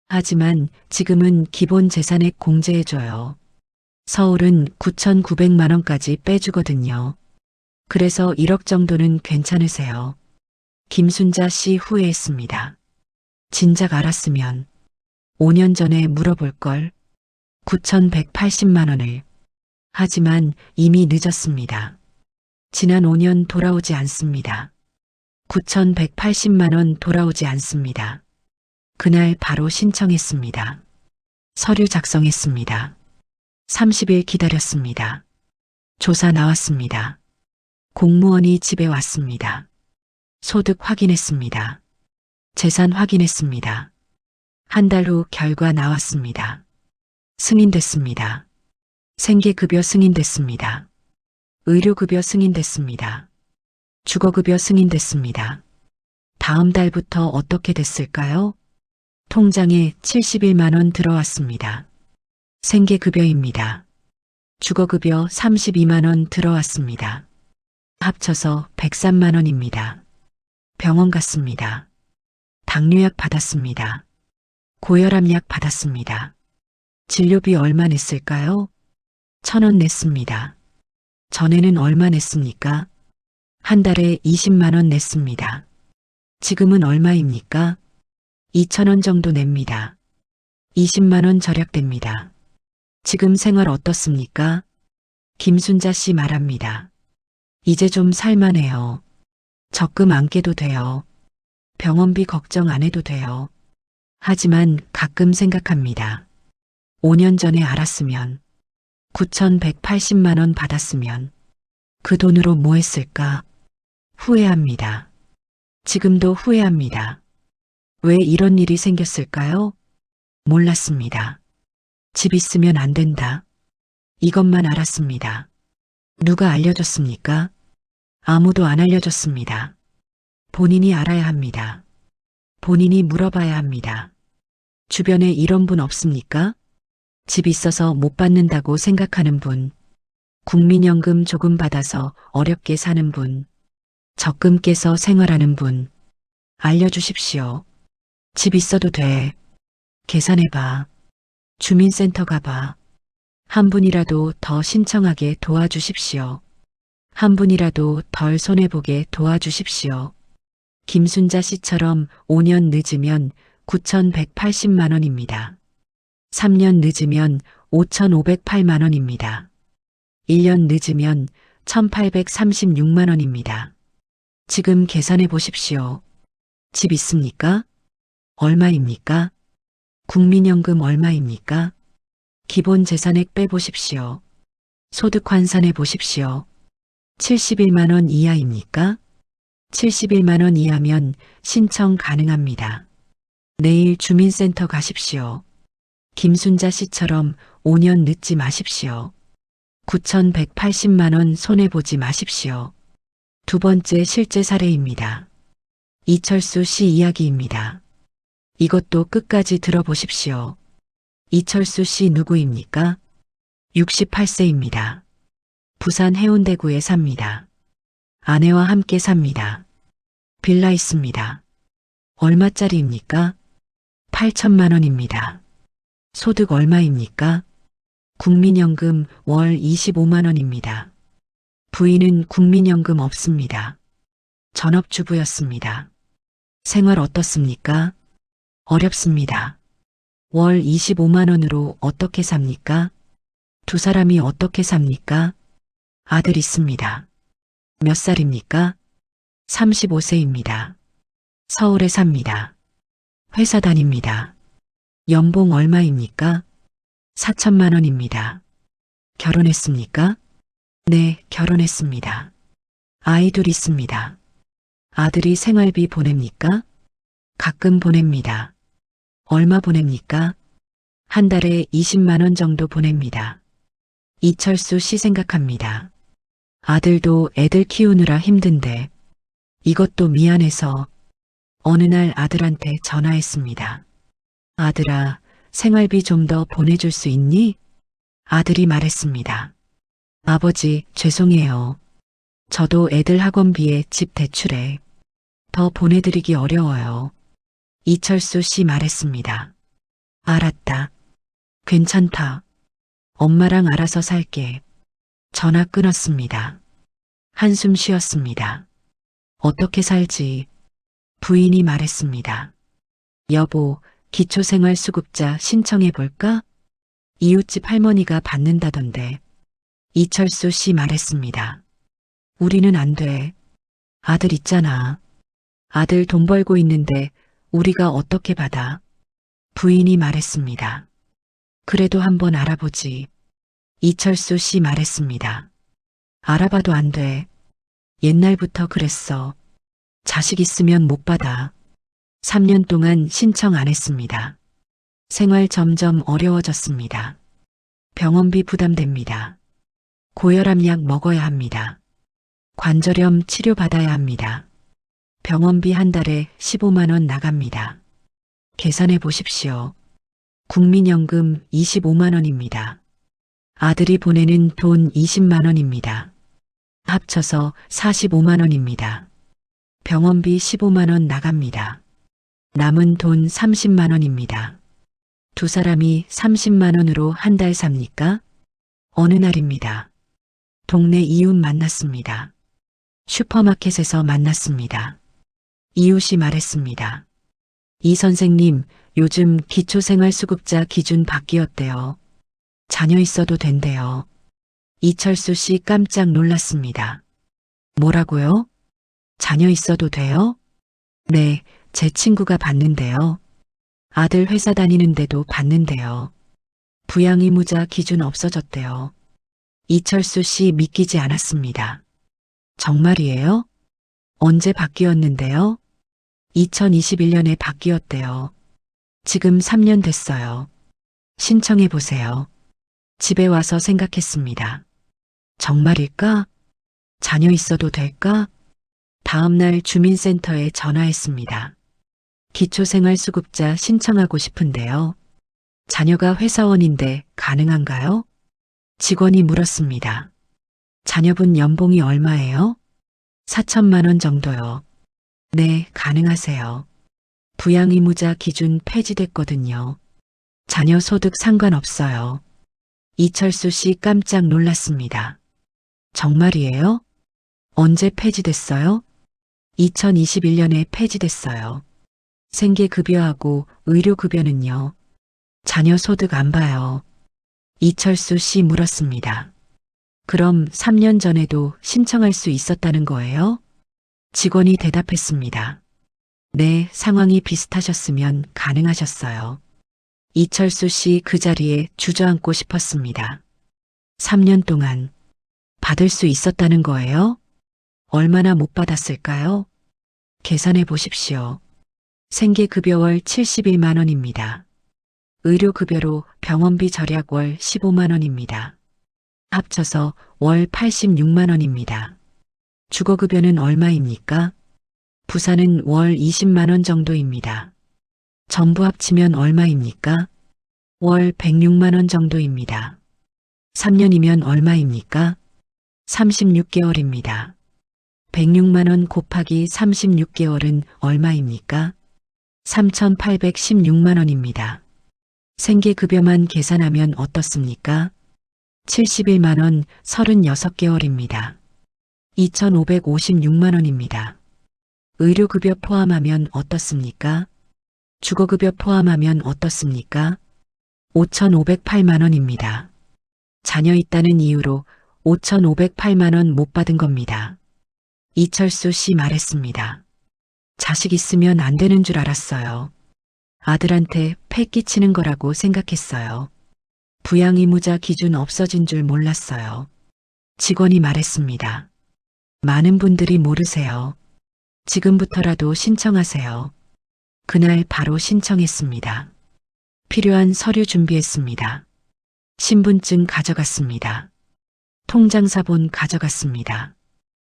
하지만 지금은 기본 재산액 공제해줘요. 서울은 9,900만 원까지 빼주거든요. 그래서 1억 정도는 괜찮으세요. 김순자 씨 후회했습니다. 진작 알았으면 5년 전에 물어볼 걸. 9,180만 원을. 하지만 이미 늦었습니다. 지난 5년 돌아오지 않습니다. 9,180만 원 돌아오지 않습니다. 그날 바로 신청했습니다. 서류 작성했습니다. 30일 기다렸습니다. 조사 나왔습니다. 공무원이 집에 왔습니다. 소득 확인했습니다. 재산 확인했습니다. 한 달 후 결과 나왔습니다. 승인됐습니다. 생계급여 승인됐습니다. 의료급여 승인됐습니다. 주거급여 승인됐습니다. 다음 달부터 어떻게 됐을까요? 통장에 71만 원 들어왔습니다. 생계급여입니다. 주거급여 32만 원 들어왔습니다. 합쳐서 103만 원입니다. 병원 갔습니다. 당뇨약 받았습니다. 고혈압약 받았습니다. 진료비 얼마 냈을까요? 1,000원 냈습니다. 전에는 얼마 냈습니까? 한 달에 20만 원 냈습니다. 지금은 얼마입니까? 2,000원 정도 냅니다. 20만 원 절약됩니다. 지금 생활 어떻습니까? 김순자 씨 말합니다. 이제 좀 살만해요. 적금 안 깨도 돼요. 병원비 걱정 안 해도 돼요. 하지만 가끔 생각합니다. 5년 전에 알았으면 9,180만 원 받았으면 그 돈으로 뭐 했을까? 후회합니다. 지금도 후회합니다. 왜 이런 일이 생겼을까요? 몰랐습니다. 집 있으면 안 된다. 이것만 알았습니다. 누가 알려줬습니까? 아무도 안 알려줬습니다. 본인이 알아야 합니다. 본인이 물어봐야 합니다. 주변에 이런 분 없습니까? 집 있어서 못 받는다고 생각하는 분, 국민연금 조금 받아서 어렵게 사는 분, 적금 깨서 생활하는 분, 알려주십시오. 집 있어도 돼. 계산해봐. 주민센터 가봐. 한 분이라도 더 신청하게 도와주십시오. 한 분이라도 덜 손해보게 도와주십시오. 김순자 씨처럼 5년 늦으면 9,180만 원입니다. 3년 늦으면 5,508만 원입니다. 1년 늦으면 1,836만 원입니다. 지금 계산해 보십시오. 집 있습니까? 얼마입니까? 국민연금 얼마입니까? 기본 재산액 빼보십시오. 소득 환산해 보십시오. 71만 원 이하입니까? 71만 원 이하면 신청 가능합니다. 내일 주민센터 가십시오. 김순자 씨처럼 5년 늦지 마십시오. 9,180만 원 손해보지 마십시오. 두 번째 실제 사례입니다. 이철수 씨 이야기입니다. 이것도 끝까지 들어보십시오. 이철수 씨 누구입니까? 68세입니다. 부산 해운대구에 삽니다. 아내와 함께 삽니다. 빌라 있습니다. 얼마짜리입니까? 8천만 원입니다. 소득 얼마입니까? 국민연금 월 25만 원입니다. 부인은 국민연금 없습니다. 전업주부였습니다. 생활 어떻습니까? 어렵습니다. 월 25만 원으로 어떻게 삽니까? 두 사람이 어떻게 삽니까? 아들 있습니다. 몇 살입니까? 35세입니다. 서울에 삽니다. 회사 다닙니다. 연봉 얼마입니까? 4천만 원입니다. 결혼했습니까? 네, 결혼했습니다. 아이 둘 있습니다. 아들이 생활비 보냅니까? 가끔 보냅니다. 얼마 보냅니까? 한 달에 20만 원 정도 보냅니다. 이철수 씨 생각합니다. 아들도 애들 키우느라 힘든데 이것도 미안해서 어느 날 아들한테 전화했습니다. 아들아, 생활비 좀 더 보내줄 수 있니? 아들이 말했습니다. 아버지, 죄송해요. 저도 애들 학원비에 집 대출에 더 보내드리기 어려워요. 이철수 씨 말했습니다. 알았다. 괜찮다. 엄마랑 알아서 살게. 전화 끊었습니다. 한숨 쉬었습니다. 어떻게 살지? 부인이 말했습니다. 여보, 기초생활수급자 신청해볼까? 이웃집 할머니가 받는다던데. 이철수 씨 말했습니다. 우리는 안 돼. 아들 있잖아. 아들 돈 벌고 있는데 우리가 어떻게 받아? 부인이 말했습니다. 그래도 한번 알아보지. 이철수 씨 말했습니다. 알아봐도 안 돼. 옛날부터 그랬어. 자식 있으면 못 받아. 3년 동안 신청 안 했습니다. 생활 점점 어려워졌습니다. 병원비 부담됩니다. 고혈압 약 먹어야 합니다. 관절염 치료받아야 합니다. 병원비 한 달에 15만 원 나갑니다. 계산해 보십시오. 국민연금 25만 원입니다. 아들이 보내는 돈 20만 원입니다. 합쳐서 45만 원입니다. 병원비 15만 원 나갑니다. 남은 돈 30만 원입니다. 두 사람이 30만 원으로 한 달 삽니까? 어느 날입니다. 동네 이웃 만났습니다. 슈퍼마켓에서 만났습니다. 이웃이 말했습니다. 이 선생님, 요즘 기초생활수급자 기준 바뀌었대요. 자녀 있어도 된대요. 이철수 씨 깜짝 놀랐습니다. 뭐라고요? 자녀 있어도 돼요? 네, 제 친구가 받는데요. 아들 회사 다니는데도 받는데요. 부양의무자 기준 없어졌대요. 이철수 씨 믿기지 않았습니다. 정말이에요? 언제 바뀌었는데요? 2021년에 바뀌었대요. 지금 3년 됐어요. 신청해 보세요. 집에 와서 생각했습니다. 정말일까? 자녀 있어도 될까? 다음 날 주민센터에 전화했습니다. 기초생활수급자 신청하고 싶은데요. 자녀가 회사원인데 가능한가요? 직원이 물었습니다. 자녀분 연봉이 얼마예요? 4천만 원 정도요. 네, 가능하세요. 부양의무자 기준 폐지됐거든요. 자녀 소득 상관없어요. 이철수 씨 깜짝 놀랐습니다. 정말이에요? 언제 폐지됐어요? 2021년에 폐지됐어요. 생계급여하고 의료급여는요. 자녀 소득 안 봐요. 이철수 씨 물었습니다. 그럼 3년 전에도 신청할 수 있었다는 거예요? 직원이 대답했습니다. 네, 상황이 비슷하셨으면 가능하셨어요. 이철수 씨 그 자리에 주저앉고 싶었습니다. 3년 동안 받을 수 있었다는 거예요? 얼마나 못 받았을까요? 계산해 보십시오. 생계급여월 71만 원입니다. 의료급여로 병원비 절약 월 15만 원입니다. 합쳐서 월 86만 원입니다. 주거급여는 얼마입니까? 부산은 월 20만 원 정도입니다. 전부 합치면 얼마입니까? 월 106만 원 정도입니다. 3년이면 얼마입니까? 36개월입니다. 106만 원 곱하기 36개월은 얼마입니까? 3,816만 원입니다. 생계급여만 계산하면 어떻습니까? 71만 원 36개월입니다. 2,556만 원입니다. 의료급여 포함하면 어떻습니까? 주거급여 포함하면 어떻습니까? 5,508만 원입니다. 자녀 있다는 이유로 5,508만 원 못 받은 겁니다. 이철수 씨 말했습니다. 자식 있으면 안 되는 줄 알았어요. 아들한테 패 끼치는 거라고 생각했어요. 부양의무자 기준 없어진 줄 몰랐어요. 직원이 말했습니다. 많은 분들이 모르세요. 지금부터라도 신청하세요. 그날 바로 신청했습니다. 필요한 서류 준비했습니다. 신분증 가져갔습니다. 통장사본 가져갔습니다.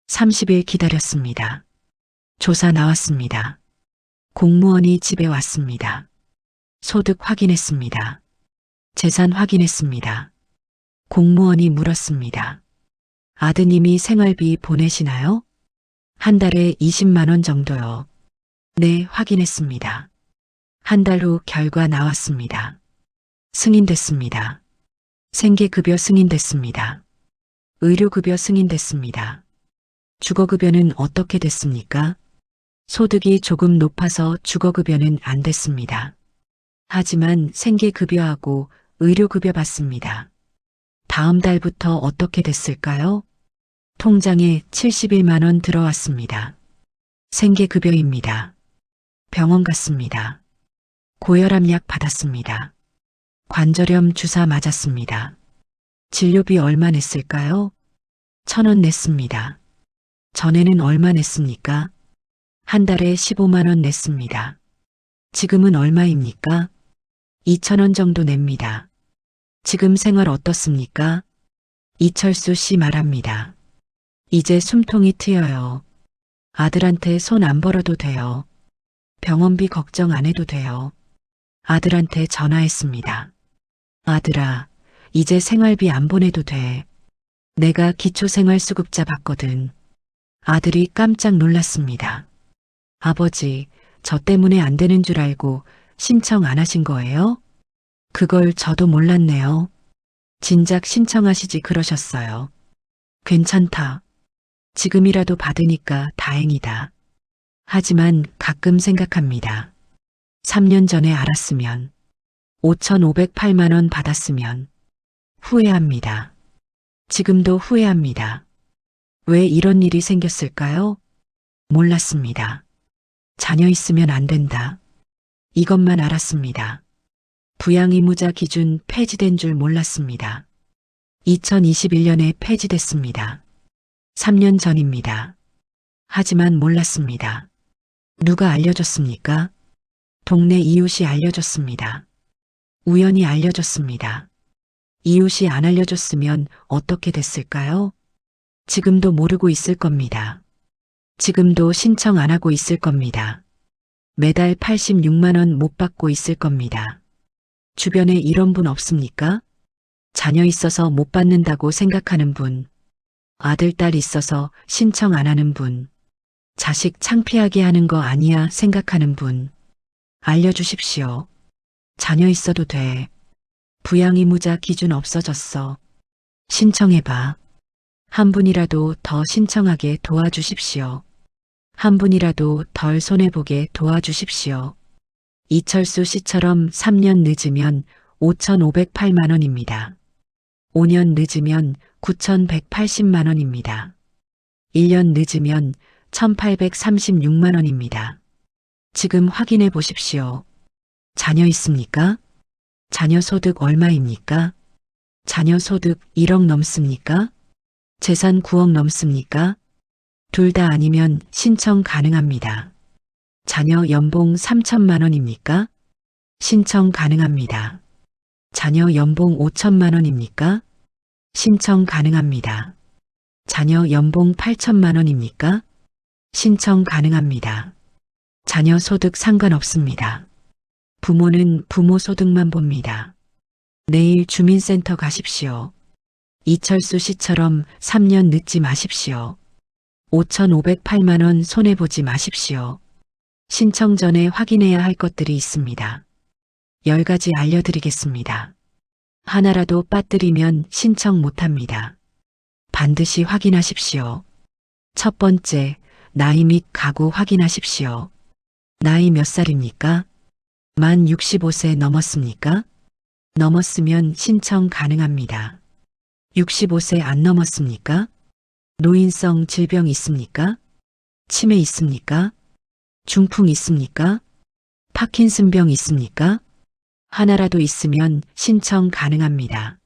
30일 기다렸습니다. 조사 나왔습니다. 공무원이 집에 왔습니다. 소득 확인했습니다. 재산 확인했습니다. 공무원이 물었습니다. 아드님이 생활비 보내시나요? 한 달에 20만 원 정도요. 네, 확인했습니다. 한 달 후 결과 나왔습니다. 승인됐습니다. 생계급여 승인됐습니다. 의료급여 승인됐습니다. 주거급여는 어떻게 됐습니까? 소득이 조금 높아서 주거급여는 안 됐습니다. 하지만 생계급여하고 의료급여 받습니다. 다음 달부터 어떻게 됐을까요? 통장에 71만 원 들어왔습니다. 생계급여입니다. 병원 갔습니다. 고혈압약 받았습니다. 관절염 주사 맞았습니다. 진료비 얼마 냈을까요? 1,000원 냈습니다. 전에는 얼마 냈습니까? 한 달에 15만 원 냈습니다. 지금은 얼마입니까? 2,000원 정도 냅니다. 지금 생활 어떻습니까? 이철수 씨 말합니다. 이제 숨통이 트여요. 아들한테 손 안 벌어도 돼요. 병원비 걱정 안 해도 돼요. 아들한테 전화했습니다. 아들아, 이제 생활비 안 보내도 돼. 내가 기초생활수급자 받거든. 아들이 깜짝 놀랐습니다. 아버지, 저 때문에 안 되는 줄 알고 신청 안 하신 거예요? 그걸 저도 몰랐네요. 진작 신청하시지 그러셨어요. 괜찮다. 지금이라도 받으니까 다행이다. 하지만 가끔 생각합니다. 3년 전에 알았으면, 5,508만 원 받았으면 후회합니다. 지금도 후회합니다. 왜 이런 일이 생겼을까요? 몰랐습니다. 자녀 있으면 안 된다. 이것만 알았습니다. 부양의무자 기준 폐지된 줄 몰랐습니다. 2021년에 폐지됐습니다. 3년 전입니다. 하지만 몰랐습니다. 누가 알려줬습니까? 동네 이웃이 알려줬습니다. 우연히 알려줬습니다. 이웃이 안 알려줬으면 어떻게 됐을까요? 지금도 모르고 있을 겁니다. 지금도 신청 안 하고 있을 겁니다. 매달 86만 원 못 받고 있을 겁니다. 주변에 이런 분 없습니까? 자녀 있어서 못 받는다고 생각하는 분, 아들, 딸 있어서 신청 안 하는 분, 자식 창피하게 하는 거 아니야 생각하는 분, 알려주십시오. 자녀 있어도 돼. 부양의무자 기준 없어졌어. 신청해봐. 한 분이라도 더 신청하게 도와주십시오. 한 분이라도 덜 손해보게 도와주십시오. 이철수 씨처럼 3년 늦으면 5,508만 원입니다. 5년 늦으면 9,180만 원입니다. 1년 늦으면 1,836만 원입니다. 지금 확인해 보십시오. 자녀 있습니까? 자녀 소득 얼마입니까? 자녀 소득 1억 넘습니까? 재산 9억 넘습니까? 둘 다 아니면 신청 가능합니다. 자녀 연봉 3천만 원입니까? 신청 가능합니다. 자녀 연봉 5천만 원입니까? 신청 가능합니다. 자녀 연봉 8천만 원입니까? 신청 가능합니다. 자녀 소득 상관없습니다. 부모는 부모 소득만 봅니다. 내일 주민센터 가십시오. 이철수 씨처럼 3년 늦지 마십시오. 5,508만 원 손해보지 마십시오. 신청 전에 확인해야 할 것들이 있습니다. 10가지 알려드리겠습니다. 하나라도 빠뜨리면 신청 못합니다. 반드시 확인하십시오. 첫 번째, 나이 및 가구 확인하십시오. 나이 몇 살입니까? 만 65세 넘었습니까? 넘었으면 신청 가능합니다. 65세 안 넘었습니까? 노인성 질병 있습니까? 치매 있습니까? 중풍 있습니까? 파킨슨병 있습니까? 하나라도 있으면 신청 가능합니다.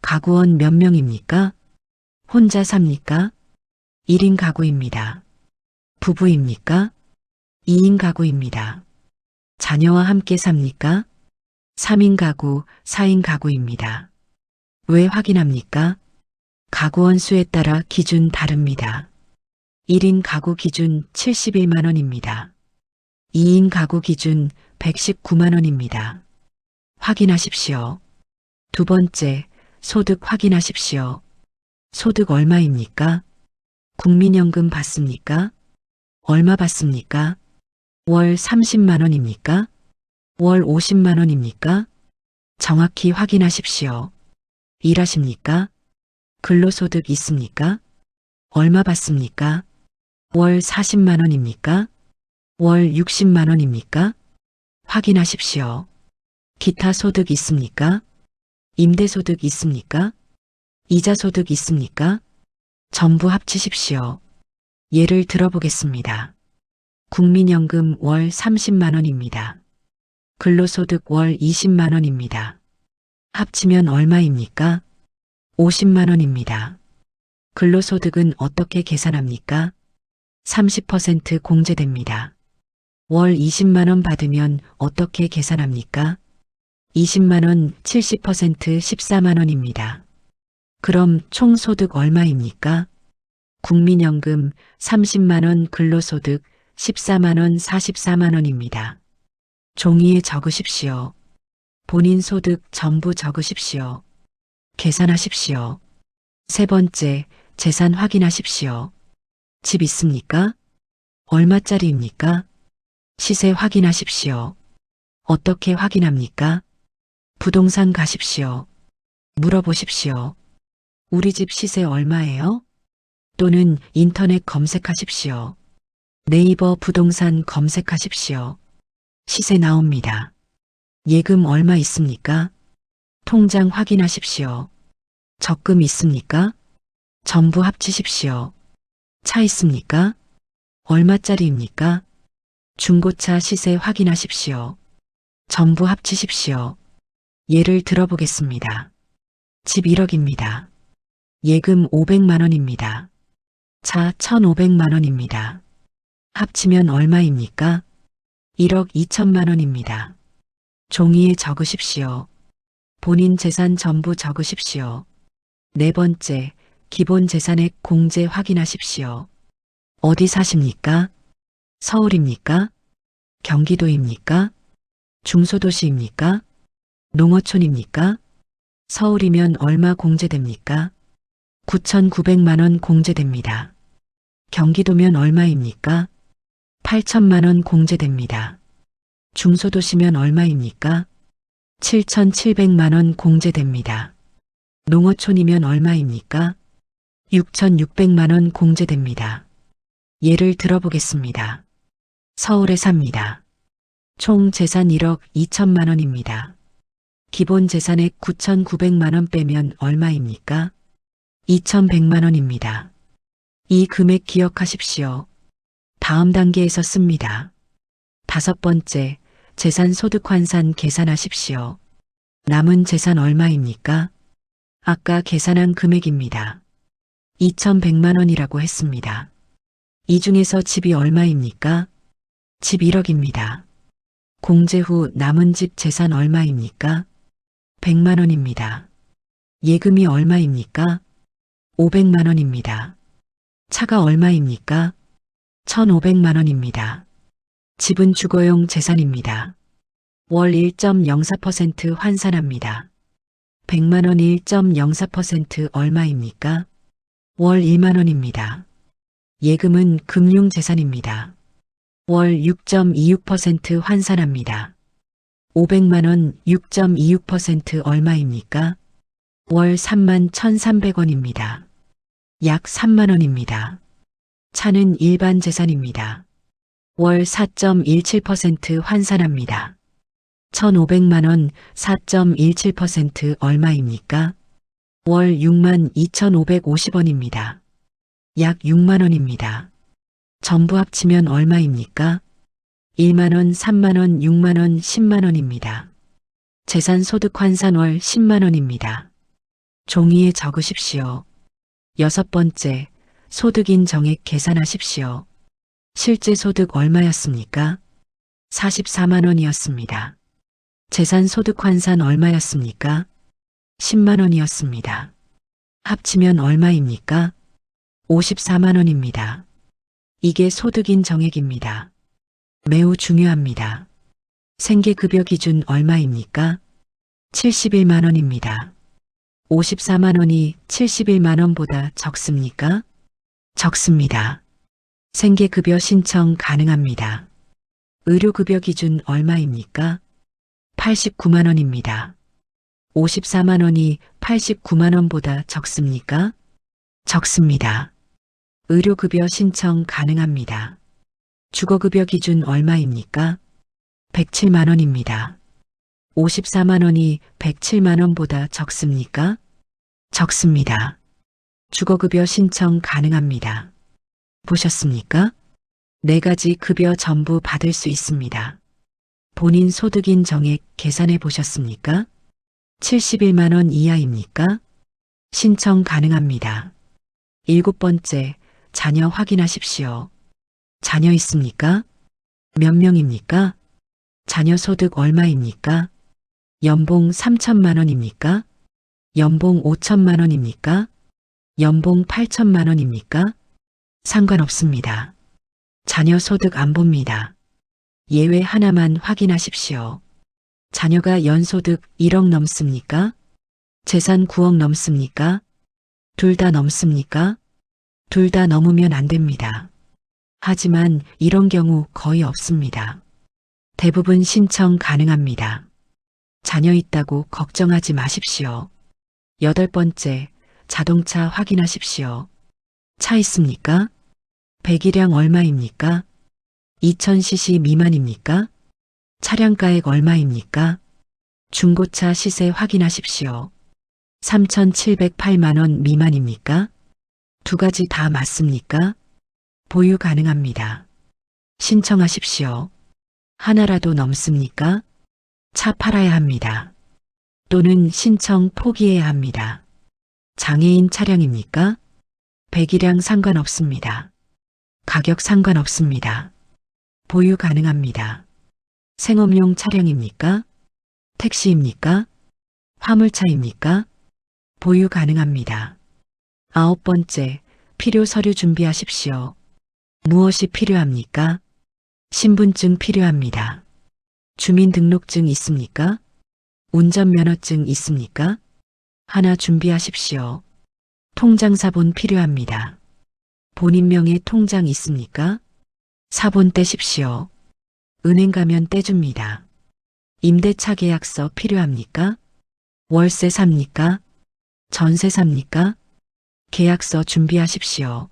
가구원 몇 명입니까? 혼자 삽니까? 1인 가구입니다. 부부입니까? 2인 가구입니다. 자녀와 함께 삽니까? 3인 가구, 4인 가구입니다. 왜 확인합니까? 가구원 수에 따라 기준 다릅니다. 1인 가구 기준 71만 원입니다. 2인 가구 기준 119만 원입니다. 확인하십시오. 두 번째, 소득 확인하십시오. 소득 얼마입니까? 국민연금 받습니까? 얼마 받습니까? 월 30만 원입니까? 월 50만 원입니까? 정확히 확인하십시오. 일하십니까? 근로소득 있습니까? 얼마 받습니까? 월 40만 원입니까? 월 60만 원입니까? 확인하십시오. 기타 소득 있습니까? 임대소득 있습니까? 이자소득 있습니까? 전부 합치십시오. 예를 들어보겠습니다. 국민연금 월 30만 원입니다. 근로소득 월 20만 원입니다. 합치면 얼마입니까? 50만 원입니다. 근로소득은 어떻게 계산합니까? 30% 공제됩니다. 월 20만 원 받으면 어떻게 계산합니까? 20만 원 70% 14만 원입니다. 그럼 총 소득 얼마입니까? 국민연금 30만 원, 근로소득 14만 원 44만 원입니다. 종이에 적으십시오. 본인 소득 전부 적으십시오. 계산하십시오. 세 번째, 재산 확인하십시오. 집 있습니까? 얼마짜리입니까? 시세 확인하십시오. 어떻게 확인합니까? 부동산 가십시오. 물어보십시오. 우리 집 시세 얼마예요? 또는 인터넷 검색하십시오. 네이버 부동산 검색하십시오. 시세 나옵니다. 예금 얼마 있습니까? 통장 확인하십시오. 적금 있습니까? 전부 합치십시오. 차 있습니까? 얼마짜리입니까? 중고차 시세 확인하십시오. 전부 합치십시오. 예를 들어보겠습니다. 집 1억입니다. 예금 500만 원입니다. 차 1,500만 원입니다. 합치면 얼마입니까? 1억 2천만 원입니다. 종이에 적으십시오. 본인 재산 전부 적으십시오. 네 번째, 기본 재산액 공제 확인하십시오. 어디 사십니까? 서울입니까? 경기도입니까? 중소도시입니까? 농어촌입니까? 서울이면 얼마 공제됩니까? 9,900만 원 공제됩니다. 경기도면 얼마입니까? 8천만 원 공제됩니다. 중소도시면 얼마입니까? 7,700만 원 공제됩니다. 농어촌이면 얼마입니까? 6,600만 원 공제됩니다. 예를 들어보겠습니다. 서울에 삽니다. 총 재산 1억 2천만 원입니다. 기본 재산액 9,900만 원 빼면 얼마입니까? 2,100만 원입니다. 이 금액 기억하십시오. 다음 단계에서 씁니다. 다섯 번째, 재산 소득 환산 계산하십시오. 남은 재산 얼마입니까? 아까 계산한 금액입니다. 2,100만 원이라고 했습니다. 이 중에서 집이 얼마입니까? 집 1억입니다. 공제 후 남은 집 재산 얼마입니까? 100만 원입니다. 예금이 얼마입니까? 500만 원입니다. 차가 얼마입니까? 1,500만 원입니다. 집은 주거용 재산입니다. 월 1.04% 환산합니다. 100만 원 1.04% 얼마입니까? 월 1만 원입니다. 예금은 금융재산입니다. 월 6.26% 환산합니다. 500만 원 6.26% 얼마입니까? 월 31,300원입니다. 약 3만 원입니다. 차는 일반 재산입니다. 월 4.17% 환산합니다. 1,500만 원 4.17% 얼마입니까? 월 62,550원입니다. 약 6만 원입니다. 전부 합치면 얼마입니까? 1만 원, 3만 원, 6만 원, 10만 원입니다. 재산 소득 환산 월 10만 원입니다. 종이에 적으십시오. 여섯 번째, 소득인 정액 계산하십시오. 실제 소득 얼마였습니까? 44만 원이었습니다. 재산 소득 환산 얼마였습니까? 10만 원이었습니다. 합치면 얼마입니까? 54만 원입니다. 이게 소득인 정액입니다. 매우 중요합니다. 생계급여 기준 얼마입니까? 71만 원입니다. 54만 원이 71만 원보다 적습니까? 적습니다. 생계급여 신청 가능합니다. 의료급여 기준 얼마입니까? 89만 원입니다. 54만 원이 89만 원보다 적습니까? 적습니다. 의료급여 신청 가능합니다. 주거급여 기준 얼마입니까? 107만 원입니다. 54만 원이 107만 원보다 적습니까? 적습니다. 주거급여 신청 가능합니다. 보셨습니까? 네 가지 급여 전부 받을 수 있습니다. 본인 소득인 정액 계산해 보셨습니까? 71만 원 이하입니까? 신청 가능합니다. 일곱 번째, 자녀 확인하십시오. 자녀 있습니까? 몇 명입니까? 자녀 소득 얼마입니까? 연봉 3천만 원입니까? 연봉 5천만 원입니까? 연봉 8천만 원입니까? 상관없습니다. 자녀 소득 안 봅니다. 예외 하나만 확인하십시오. 자녀가 연소득 1억 넘습니까? 재산 9억 넘습니까? 둘 다 넘습니까? 둘 다 넘으면 안 됩니다. 하지만 이런 경우 거의 없습니다. 대부분 신청 가능합니다. 자녀 있다고 걱정하지 마십시오. 여덟 번째, 자동차 확인하십시오. 차 있습니까? 배기량 얼마입니까? 2000cc 미만입니까? 차량가액 얼마입니까? 중고차 시세 확인하십시오. 3,708만 원 미만입니까? 두 가지 다 맞습니까? 보유 가능합니다. 신청하십시오. 하나라도 넘습니까? 차 팔아야 합니다. 또는 신청 포기해야 합니다. 장애인 차량입니까? 배기량 상관없습니다. 가격 상관없습니다. 보유 가능합니다. 생업용 차량입니까? 택시입니까? 화물차입니까? 보유 가능합니다. 아홉 번째, 필요 서류 준비하십시오. 무엇이 필요합니까? 신분증 필요합니다. 주민등록증 있습니까? 운전면허증 있습니까? 하나 준비하십시오. 통장 사본 필요합니다. 본인 명의 통장 있습니까? 사본 떼십시오. 은행 가면 떼줍니다. 임대차 계약서 필요합니까? 월세 삽니까? 전세 삽니까? 계약서 준비하십시오.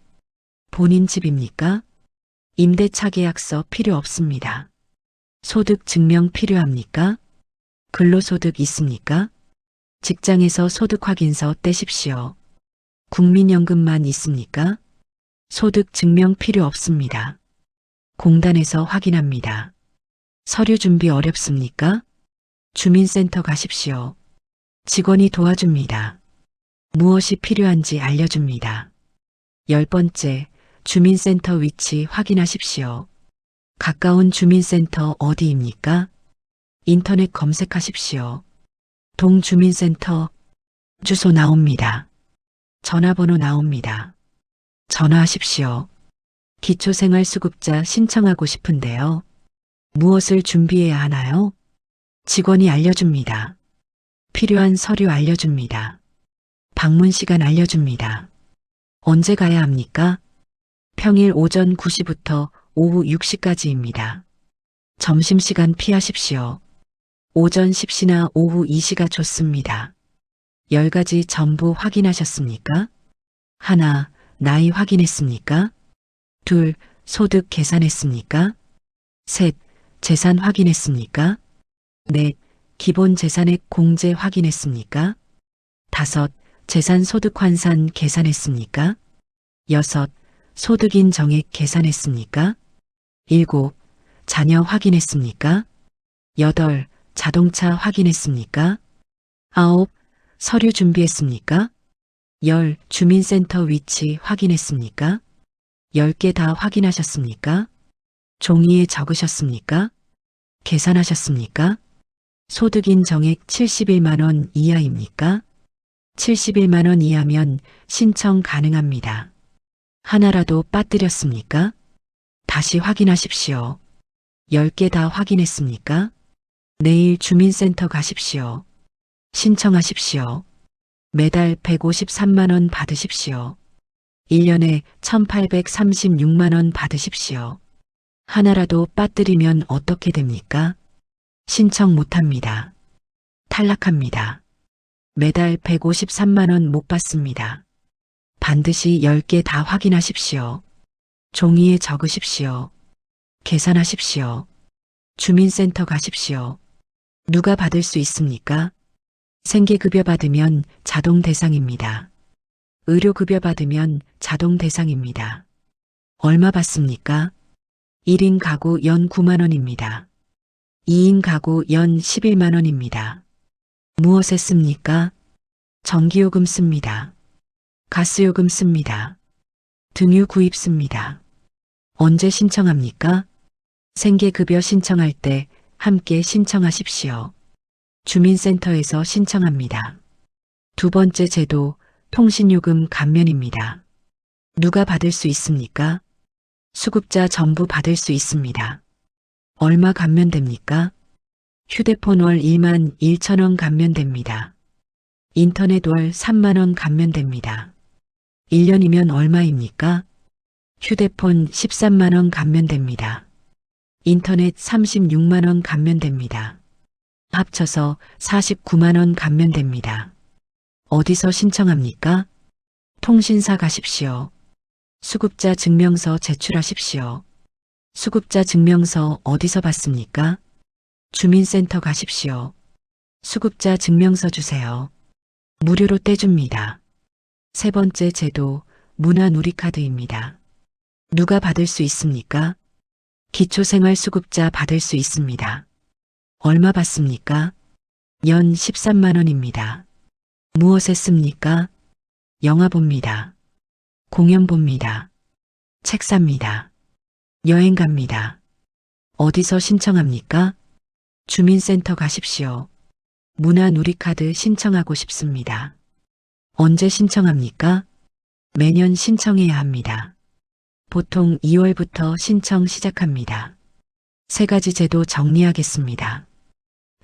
본인 집입니까? 임대차 계약서 필요 없습니다. 소득 증명 필요합니까? 근로소득 있습니까? 직장에서 소득 확인서 떼십시오. 국민연금만 있습니까? 소득 증명 필요 없습니다. 공단에서 확인합니다. 서류 준비 어렵습니까? 주민센터 가십시오. 직원이 도와줍니다. 무엇이 필요한지 알려줍니다. 10번째, 주민센터 위치 확인하십시오. 가까운 주민센터 어디입니까? 인터넷 검색하십시오. 동주민센터 주소 나옵니다. 전화번호 나옵니다. 전화하십시오. 기초생활수급자 신청하고 싶은데요. 무엇을 준비해야 하나요? 직원이 알려줍니다. 필요한 서류 알려줍니다. 방문 시간 알려줍니다. 언제 가야 합니까? 평일 오전 9시부터 오후 6시까지입니다. 점심시간 피하십시오. 오전 10시나 오후 2시가 좋습니다. 10가지 전부 확인하셨습니까? 하나, 나이 확인했습니까? 둘, 소득 계산했습니까? 셋, 재산 확인했습니까? 넷, 기본 재산액 공제 확인했습니까? 다섯, 재산 소득 환산 계산했습니까? 여섯, 소득인 정액 계산했습니까? 일곱, 자녀 확인했습니까? 여덟, 자동차 확인했습니까? 아홉, 서류 준비했습니까? 열, 주민센터 위치 확인했습니까? 10개 다 확인하셨습니까? 종이에 적으셨습니까? 계산하셨습니까? 소득인 정액 71만 원 이하입니까? 71만 원 이하면 신청 가능합니다. 하나라도 빠뜨렸습니까? 다시 확인하십시오. 10개 다 확인했습니까? 내일 주민센터 가십시오. 신청하십시오. 매달 153만 원 받으십시오. 1년에 1,836만 원 받으십시오. 하나라도 빠뜨리면 어떻게 됩니까? 신청 못합니다. 탈락합니다. 매달 153만 원 못 받습니다. 반드시 10개 다 확인하십시오. 종이에 적으십시오. 계산하십시오. 주민센터 가십시오. 누가 받을 수 있습니까? 생계급여 받으면 자동 대상입니다. 의료급여 받으면 자동 대상입니다. 얼마 받습니까? 1인 가구 연 9만 원입니다. 2인 가구 연 11만 원입니다. 무엇에 씁니까? 전기요금 씁니다. 가스요금 씁니다. 등유 구입 씁니다. 언제 신청합니까? 생계급여 신청할 때 함께 신청하십시오. 주민센터에서 신청합니다. 두 번째 제도, 통신요금 감면입니다. 누가 받을 수 있습니까? 수급자 전부 받을 수 있습니다. 얼마 감면됩니까? 휴대폰 월 1만 1천 원 감면됩니다. 인터넷 월 3만 원 감면됩니다. 1년이면 얼마입니까? 휴대폰 13만 원 감면됩니다. 인터넷 36만 원 감면됩니다. 합쳐서 49만 원 감면됩니다. 어디서 신청합니까? 통신사 가십시오. 수급자 증명서 제출하십시오. 수급자 증명서 어디서 받습니까? 주민센터 가십시오. 수급자 증명서 주세요. 무료로 떼줍니다. 세 번째 제도, 문화누리카드입니다. 누가 받을 수 있습니까? 기초생활수급자 받을 수 있습니다. 얼마 받습니까? 연 13만 원입니다. 무엇에 씁니까? 영화 봅니다. 공연 봅니다. 책 삽니다. 여행 갑니다. 어디서 신청합니까? 주민센터 가십시오. 문화누리카드 신청하고 싶습니다. 언제 신청합니까? 매년 신청해야 합니다. 보통 2월부터 신청 시작합니다. 세 가지 제도 정리하겠습니다.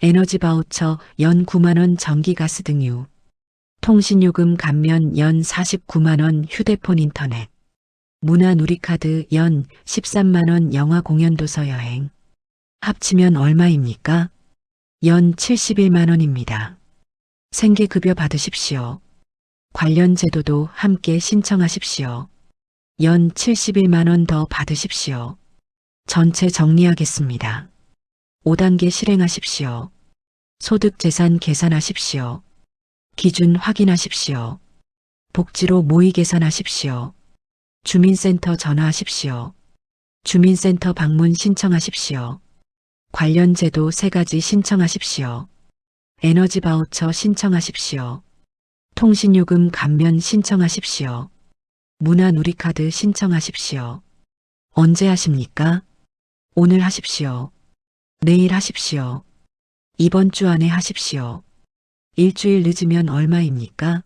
에너지 바우처 연 9만 원 전기가스 등유, 통신요금 감면 연 49만 원 휴대폰 인터넷, 문화누리카드 연 13만 원 영화 공연 도서 여행. 합치면 얼마입니까? 연 71만 원입니다. 생계급여 받으십시오. 관련 제도도 함께 신청하십시오. 연 71만 원 더 받으십시오. 전체 정리하겠습니다. 5단계 실행하십시오. 소득 재산 계산하십시오. 기준 확인하십시오. 복지로 모의 계산하십시오. 주민센터 전화하십시오. 주민센터 방문 신청하십시오. 관련 제도 3가지 신청하십시오. 에너지 바우처 신청하십시오. 통신요금 감면 신청하십시오. 문화누리카드 신청하십시오. 언제 하십니까? 오늘 하십시오. 내일 하십시오. 이번 주 안에 하십시오. 일주일 늦으면 얼마입니까?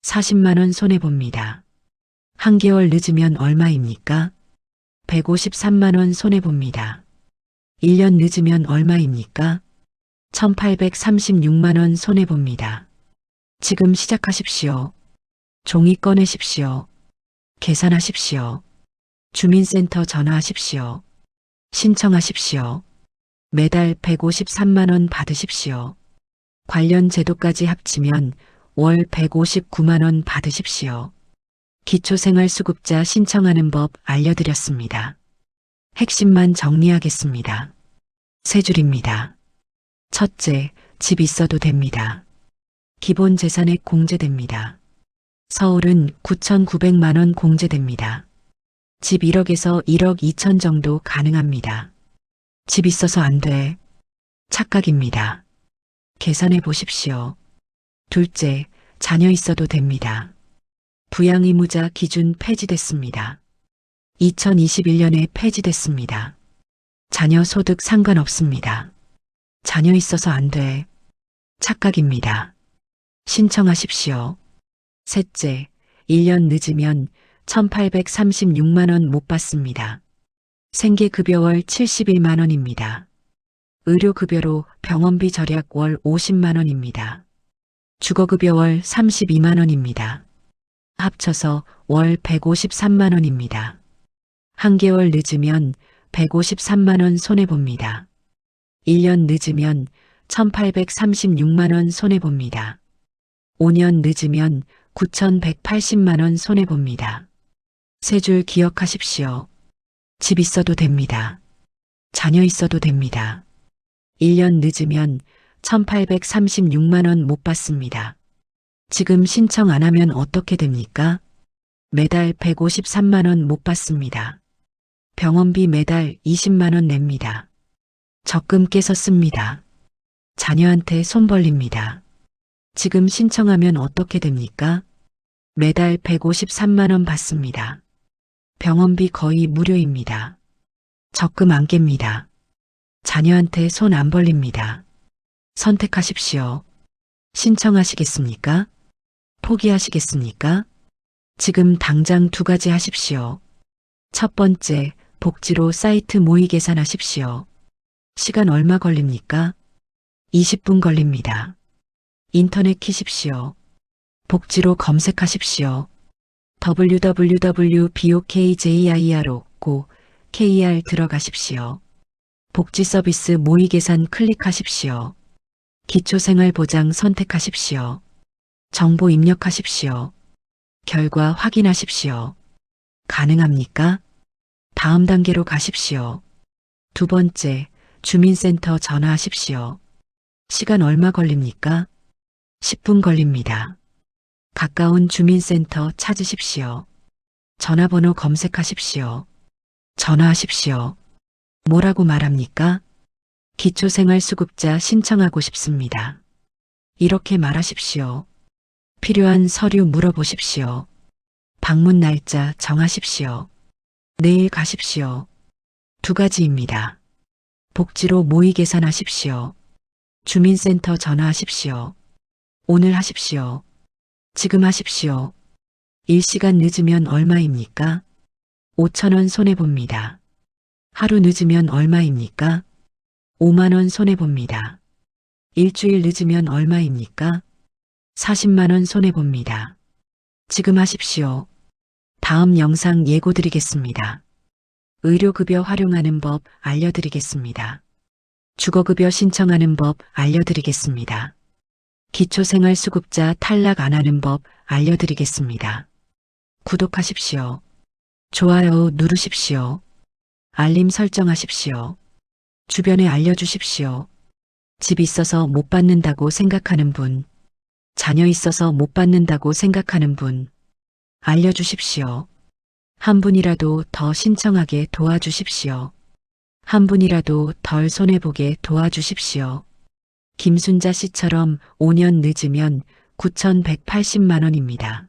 40만 원 손해봅니다. 한개월 늦으면 얼마입니까? 153만 원 손해봅니다. 1년 늦으면 얼마입니까? 1836만 원 손해봅니다. 지금 시작하십시오. 종이 꺼내십시오. 계산하십시오. 주민센터 전화하십시오. 신청하십시오. 매달 153만 원 받으십시오. 관련 제도까지 합치면 월 159만 원 받으십시오. 기초생활수급자 신청하는 법 알려드렸습니다. 핵심만 정리하겠습니다. 3줄입니다. 첫째, 집 있어도 됩니다. 기본 재산액 공제됩니다. 서울은 9,900만 원 공제됩니다. 집 1억에서 1억 2천 정도 가능합니다. 집 있어서 안 돼. 착각입니다. 계산해 보십시오. 둘째, 자녀 있어도 됩니다. 부양의무자 기준 폐지됐습니다. 2021년에 폐지됐습니다. 자녀 소득 상관없습니다. 자녀 있어서 안 돼. 착각입니다. 신청하십시오. 셋째, 1년 늦으면 1,836만 원 못 받습니다. 생계급여월 71만 원입니다. 의료급여로 병원비 절약 월 50만 원입니다. 주거급여 월 32만 원입니다. 합쳐서 월 153만 원입니다. 한개월 늦으면 153만 원 손해봅니다. 1년 늦으면 1,836만 원 손해봅니다. 5년 늦으면 9,180만 원 손해봅니다. 3줄 기억하십시오. 집 있어도 됩니다. 자녀 있어도 됩니다. 1년 늦으면 1,836만 원 못 받습니다. 지금 신청 안 하면 어떻게 됩니까? 매달 153만 원 못 받습니다. 병원비 매달 20만 원 냅니다. 적금 깨서 씁니다. 자녀한테 손 벌립니다. 지금 신청하면 어떻게 됩니까? 매달 153만 원 받습니다. 병원비 거의 무료입니다. 적금 안 깹니다. 자녀한테 손 안 벌립니다. 선택하십시오. 신청하시겠습니까? 포기하시겠습니까? 지금 당장 2가지 하십시오. 첫 번째, 복지로 사이트 모의 계산하십시오. 시간 얼마 걸립니까? 20분 걸립니다. 인터넷 키십시오. 복지로 검색하십시오. www.bokjir.고 KR 들어가십시오. 복지서비스 모의 계산 클릭하십시오. 기초생활보장 선택하십시오. 정보 입력하십시오. 결과 확인하십시오. 가능합니까? 다음 단계로 가십시오. 2번째, 주민센터 전화하십시오. 시간 얼마 걸립니까? 10분 걸립니다. 가까운 주민센터 찾으십시오. 전화번호 검색하십시오. 전화하십시오. 뭐라고 말합니까? 기초생활수급자 신청하고 싶습니다. 이렇게 말하십시오. 필요한 서류 물어보십시오. 방문 날짜 정하십시오. 내일 가십시오. 2가지입니다. 복지로 모의 계산하십시오. 주민센터 전화하십시오. 오늘 하십시오. 지금 하십시오. 1시간 늦으면 얼마입니까? 5천 원 손해봅니다. 하루 늦으면 얼마입니까? 5만 원 손해봅니다. 일주일 늦으면 얼마입니까? 40만 원 손해봅니다. 지금 하십시오. 다음 영상 예고 드리겠습니다. 의료급여 활용하는 법 알려드리겠습니다. 주거급여 신청하는 법 알려드리겠습니다. 기초생활수급자 탈락 안 하는 법 알려드리겠습니다. 구독하십시오. 좋아요 누르십시오. 알림 설정하십시오. 주변에 알려주십시오. 집 있어서 못 받는다고 생각하는 분, 자녀 있어서 못 받는다고 생각하는 분, 알려주십시오. 한 분이라도 더 신청하게 도와주십시오. 한 분이라도 덜 손해보게 도와주십시오. 김순자 씨처럼 5년 늦으면 9,180만 원입니다.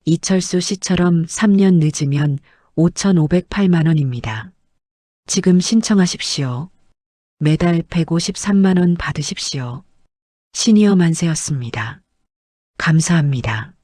이철수 씨처럼 3년 늦으면 5,508만 원입니다. 지금 신청하십시오. 매달 153만 원 받으십시오. 시니어 만세였습니다. 감사합니다.